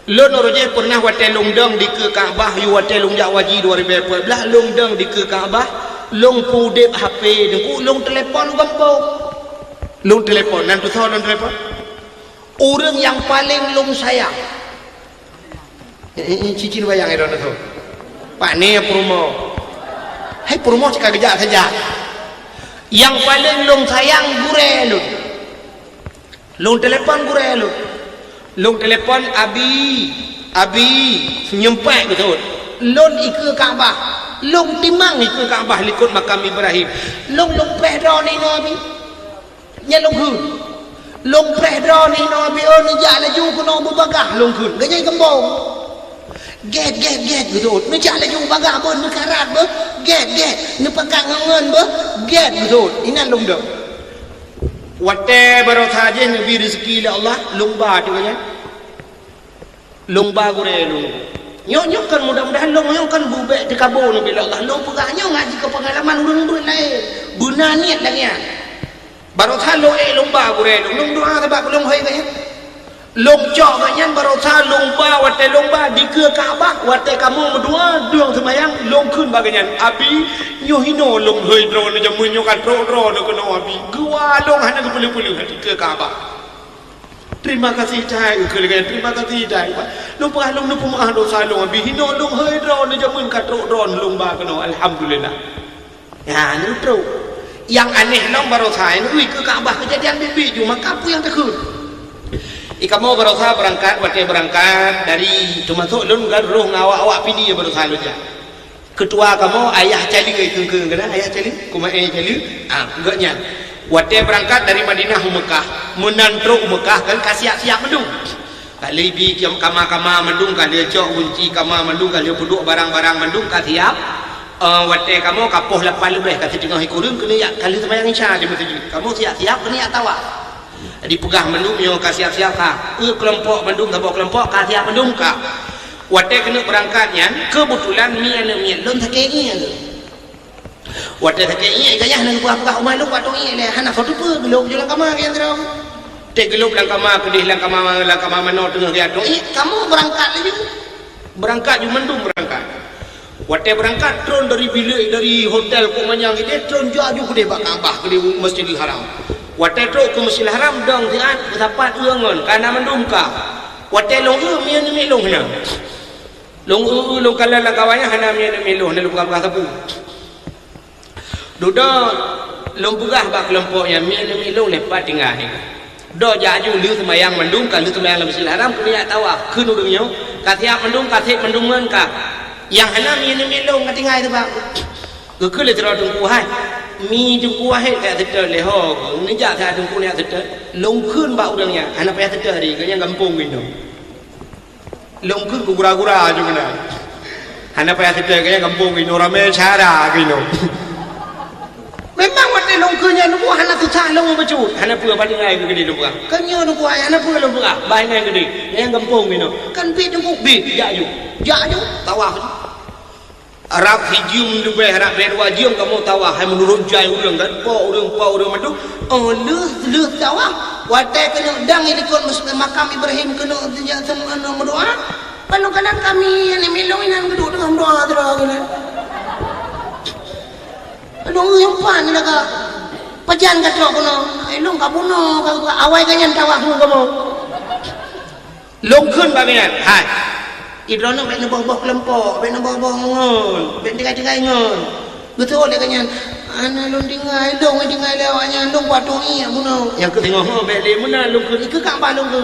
Lon orangnya pernah watai longdang di ke Kaabah yu watai longjak waji 2014 longdang di ke Kaabah long pudep HP dengku long telefon gampau. Long telefon dan tu tahu long telefon. Orang yang paling long sayang. Cicin bayang itu tu. Pak ni promo. Hai promo cakap kejap saja. Yang paling long sayang gure lu. Long telepon gure lu. Long telepon abi nyempak betul. Long ikut Kaabah. Long timang ikut Kaabah ikut makam Ibrahim. Long pedro ni no abi. Nya long hu. lông pre đo ni nó bị ơn dạ là du của nó bơ bagah lông khử cái nhây cầm bông get betul nó dạ là du bagah bơ nó karat bơ get nó pegang ngon bơ get betul ini lông được Wate barotha je nabi rezeki la Allah lumba tu kan lumba gure lu nyok kan mudah-mudahan long kan bubek di kabur nabi Allah long pegahnya ngaji ke pengalaman urang lain guna niat lagi ya barotha lo lumba gure long doa sebab long hai kan long cok kan barotha lumba wate lumba di ke Kaabah wate kamu berdua duang sembayang long kun bagian abi nyohino long hai dro le jamu nyokan dro le kono abi gua long hana ke pulu-pulu di ke Kaabah. Terima kasih cai ukelkan terima kasih cai long pah long nu pemaah dosa long abi hino long hai dro le jamu kan dro long ba kono alhamdulillah ya ni tro yang aneh long barotha ini ke Kaabah kejadian bibi cuma kapu yang tekun ikamu berusaha berangkat dari termasuk lun garuh ngawak pini ya berusaha lu ya ketua kamu ayah cali kengkeng kan ayah cali kuma cali enggaknya wate berangkat dari Madinah ke Mekah menantro ke Mekah kan kasih siap mendung kali bi kama mendung kali cok kunci kama mendung kali buduk barang-barang mendung kasih siap wate kamu kapoh 8 lebih kasih tengah ikurung kena ya kali sembahyang isya di masjid kamu siap kena ya tawaf dipegah mendung yo kasih siap kah kelompok mendung ke kelompok kasih mendung kah wate kena berangkatnya kebetulan mian lon takei wate takei gayah nang buah umai lu patong le hana foto pe gelok jalan kama kan tro te gelok lang kama kedih lang kama mano tengah dia dong kamu berangkat ju mendung berangkat wate berangkat tron dari bilik dari hotel ko manyang ide tron jaju gede bak Kaabah gede Masjidil Haram wate tro ke Masjidil Haram dong tian bersapat uangon kana mendung ka wate long mian mi long hana long kala la kawannya hana mian mi long na buka sapu duda long pegah bak kelompoknya mian mi long lepat tinggal ni do jaju lu semayang mendung ka lu semayang Masjidil Haram kena tawaf keun udungnya ka tiap mendung ka tiap mendungan ka yang hana mian mi long tinggal tu bak ke ke le tro tungku hai mi tungku hai ka teter le ho ni ja tha tungku ni teter long keun bak udangnya hana payah teter di ke yang kampung gitu long keun ku gura-gura ju kena hana payah teter ke yang kampung gitu rame cara gitu memang wate long keunnya nu hana tu cha long becut hana pu ba dingai ke di lu ka kanyo nu ku hana pu lu ka bai ngai ke di yang kampung gitu kan bi tungku bi ja ju tawaf Arab hijum lebih harap berwa jom kamu tawah hai menurun jai urang kan po urang madu leuh tawah wate kena dang ikut makam Ibrahim kena sama berdoa panu kanan kami yang melong inan geduk dengan doa terus kan aduh yang pan ka pajan ka tro kono long ka puno ka awai kanyan tawah kamu long keun bagian hai Ibrahim nak nak bawa kelompok, nak bawa ngon, tinggal ngon. Betul dia kanyan. Ana long tinggal lawanya long patung iya buno. Yang ke tengok bek le mana long ke ke Kaabah long ke.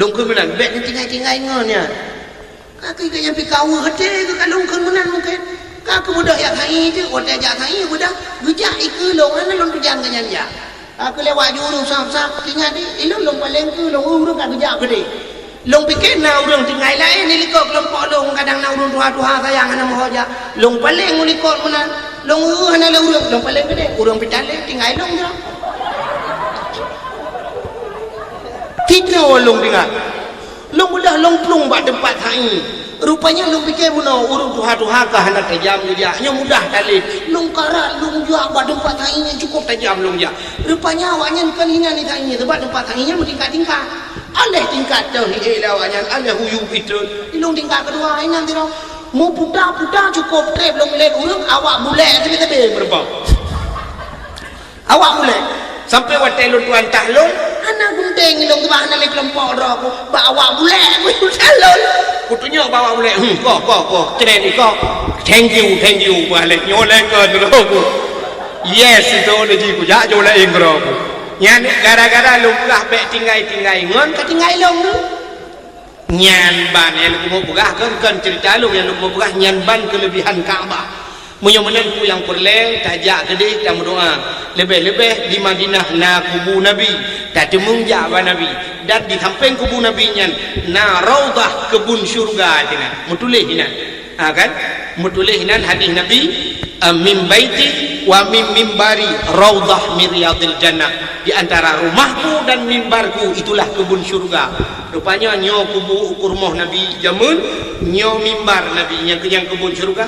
Long ke mana bek tinggal ngon ya. Kaki kanyan pi kau hete ke kalong ke mana mungkin. Kaki budak ya kai je, otak ja kai budak. Gujak iku long ana long tujan kanyan ya. Aku lewat juru sap tinggal di long paling ke long urang ka gujak gede. Long pikir na urang tinggal lain ni likok kelompok long kadang na urang tuha sayang ana mohoja long paling likok mana long hana la urang long paling gede urang pitale tinggal long jero tino long tinggal long udah long plung bak tempat hai rupanya long pikir buno urang tuha ka hana tajam dia nya mudah tali long karat long juak bak tempat hai nya cukup tajam long ja rupanya awaknya kan hina ni hai sebab tempat hai nya bertingkat-tingkat aleh tingkat tu ni lawanya aleh huyu itu ilung tingkat kedua ini nanti dong mau putar cukup trip long lek urang awak bulek tebe berbau awak bulek sampai wate lu tuan tahlul ana gunting ilung tu bahana lek kelompok ro aku ba awak bulek aku tahlul kutunya bawa bulek kok keren ni kok thank you balik nyolek ke ro yes itu ni ji ku ja jolek ro nyan gara-gara lumrah bek tinggai ngon ketinggai long tu nyan ban yang lu mau pegah kan cerita lu yang lu mau pegah nyan ban kelebihan Kaabah munyo-munyo yang perle tajak gede yang berdoa lebih-lebih di Madinah na kubu Nabi tak temung jawab Nabi dan di samping kebun Nabi nya na raudah kebun syurga tina mutulih hinan kan mutulih hinan hadis Nabi min baiti wa min mimbari raudah min riyadil jannah, di antara rumahku dan mimbarku itulah kebun syurga. Rupanya nyo kubu kurmoh Nabi jamun nyo mimbar Nabi yang kebun syurga.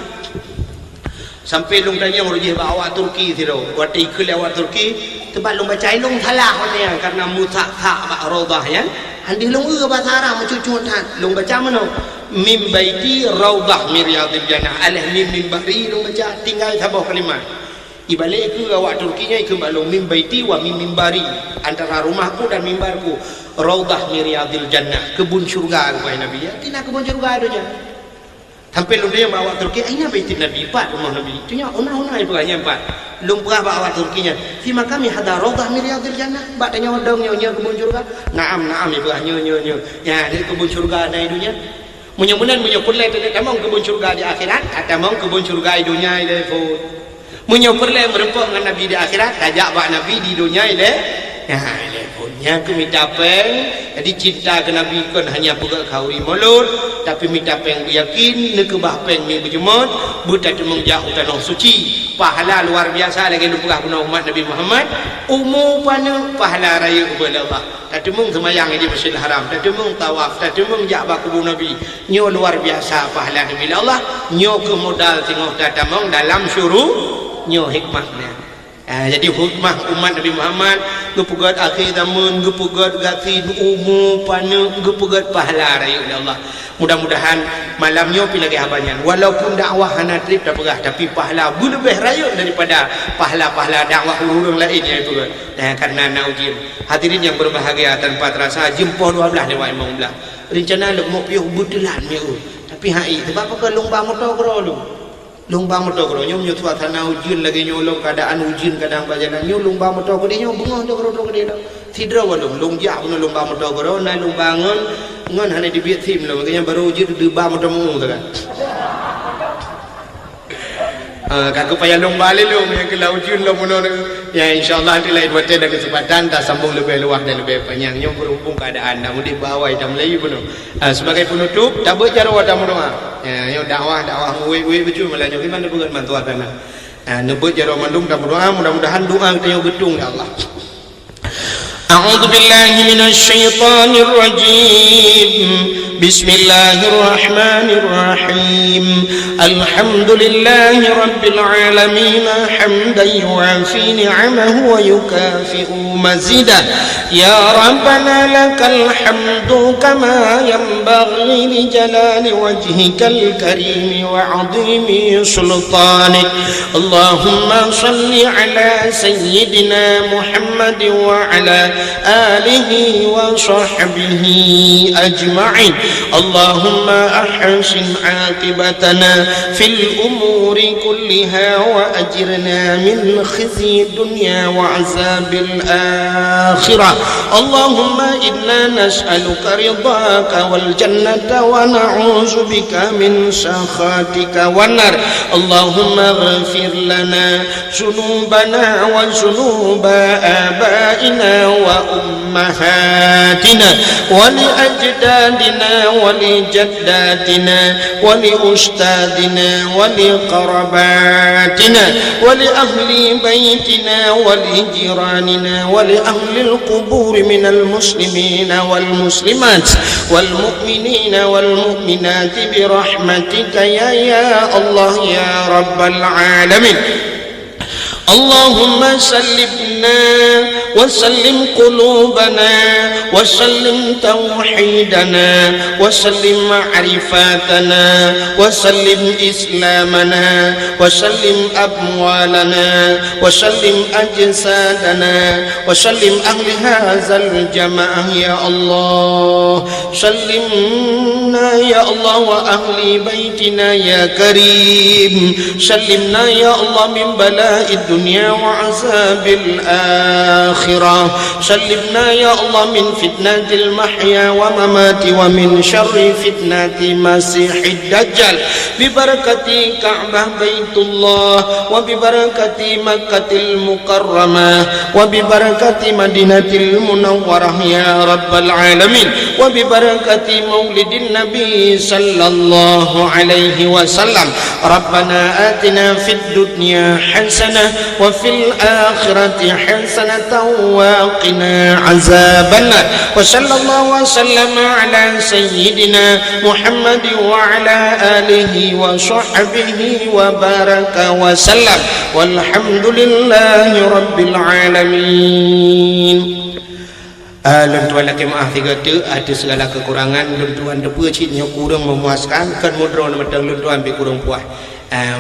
Sampai long tanya ngurujih bawa Turki tiro wati ikul awak Turki tempat long baca long salah honya karena mutakha ba raudah ya handi long ke bahasa Arab mencucut long baca mana mim baiti raudah min riyadil jannah alah mim mimbari long baca tinggal sabah kalimat ibalik ke awak Turkinya ke balong mim baiti wa mim mimbari, antara rumahku dan mimbarku raudah min riyadil jannah, kebun syurga wahai Nabi ya tina kebun syurga adanya. Sampai lu dia bawa Turki, aina baitin Nabi 4 rumah Nabi. Itunya una-una ibanya 4. Lum pernah bawa Turkinya. Fi makami hada raudah min riyadil jannah. Bak tanya odong nyonya kebun syurga. Naam ibanya nyo. Ya, di kebun syurga ada idunya. Munya-munan munya pulai tadi tamang kebun syurga di akhirat, tamang kebun syurga di dunia ile fo. Munya pulai merempok dengan Nabi di akhirat, ajak bak Nabi di dunia ile. Ya, ile fo. Yang minta peng, jadi cinta ke Nabi kan hanya pegak kauri mulur, tapi minta peng yakin nak bah peng ni berjemut buta temung jauh tanah suci, pahala luar biasa lagi lupa guna umat Nabi Muhammad umum pana pahala raya kepada Allah. Tak temung semayang di Masjidil Haram, tak temung tawaf, tak temung ja'bah kubur Nabi, nyo luar biasa pahala Nabi Allah, nyo ke modal tengok datamong dalam syuruh nyo hikmahnya. Jadi hikmah umat Nabi Muhammad gepugat akhir zaman gepugat gatin umum pana gepugat pahala raya Allah. Mudah-mudahan malamnya pi lagi habanyan walaupun dakwah hana trip dah perah tapi pahala lebih raya daripada pahala-pahala dakwah orang lain ya itu kan. Karena naujin hadirin yang berbahagia tanpa terasa jemput 12 lewat 15 rencana lu mau piuh butulan dia tapi hai sebab apa lomba motor kro lu lomba motor kro nyom nyu suasana ujian lagi nyolong keadaan ujian kadang bajalan nyu lomba motor kro dia bengong kro dia tidra walung longjak pun lomba motor kro na lomba ngon hanya di biat tim lo makanya baru ujian di ba motor mu tu kan kaku payah lomba le lo yang ke ujian lo mono ya insyaallah nanti lain waktu ada kesempatan tak sambung lebih luas dan lebih panjang nyom berhubung keadaan nak mudik bawa hitam Melayu pun sebagai penutup tak bercara wadah doa ya yo dakwah we betul malah nyok gimana bukan bantuan tanah nebut jaro mandung dan berdoa mudah-mudahan doa kita yo gedung ya Allah. A'udzu billahi minasy syaithanir rajim. Bismillahir rahmanir rahim. Alhamdulillahi rabbil alamin hamdan yu'afi ni'amahu wa yukafi'u mazidah. Ya rabbana lakal hamdu kama yanbaghi li jalali wajhikal karim wa 'azimi sultanik. Allahumma shalli ala sayyidina Muhammad wa ala آله وصحبه أجمعين. اللهم أحسن عاقبتنا في الأمور كلها وأجرنا من خزي الدنيا وعذاب الآخرة. اللهم إنا نسألك رضاك والجنة ونعوذ بك من سخطك والنار. اللهم اغفر لنا ذنوبنا وذنوب آبائنا وأمهاتنا ولأجدادنا ولجداتنا ولأستاذنا ولقرباتنا ولأهل بيتنا ولجيراننا ولأهل القبور من المسلمين والمسلمات والمؤمنين والمؤمنات برحمتك يا الله يا رب العالمين. اللهم سلمنا وسلم قلوبنا وسلم توحيدنا وسلم معرفاتنا وسلم إسلامنا وسلم أموالنا وسلم أجسادنا وسلم أهل هذا الجماعة يا الله. سلمنا يا الله وأهل بيتنا يا كريم. سلمنا يا الله من بلاء الدنيا الدنيا وعذاب الآخرة سلمنا يا الله من فتنة المحيا وممات ومن شر فتنة مسيح الدجال ببركة كعبة بيت الله وببركة مكة المكرمة وببركة مدينة المنورة يا رب العالمين وببركة مولد النبي صلى الله عليه وسلم ربنا آتنا في الدنيا حسنة وفي الآخرة حسنة وقنا عذاب النار وصلى الله وسلم على سيدنا محمد وعلى آله وصحبه وبارك وسلم والحمد لله رب العالمين. Lun tuan laki maaf tiga tu ada segala kekurangan lun tuan depa citnya kurang memuaskan kan modron medang lun tuan be kurang puas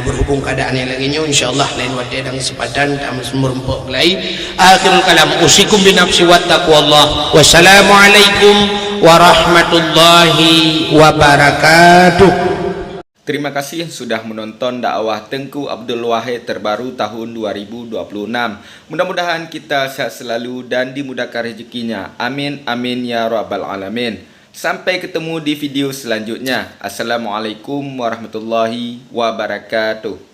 berhubung keadaan yang lagi nyo insyaallah lain waktu dan sepadan tak merempok lagi akhirul kalam usikum bi nafsi wa taqwallah wassalamualaikum warahmatullahi wabarakatuh. Terima kasih sudah menonton dakwah Tengku Abdul Wahid terbaru tahun 2026. Mudah-mudahan kita sehat selalu dan dimudahkan rezekinya. Amin amin ya rabbal alamin. Sampai ketemu di video selanjutnya. Assalamualaikum warahmatullahi wabarakatuh.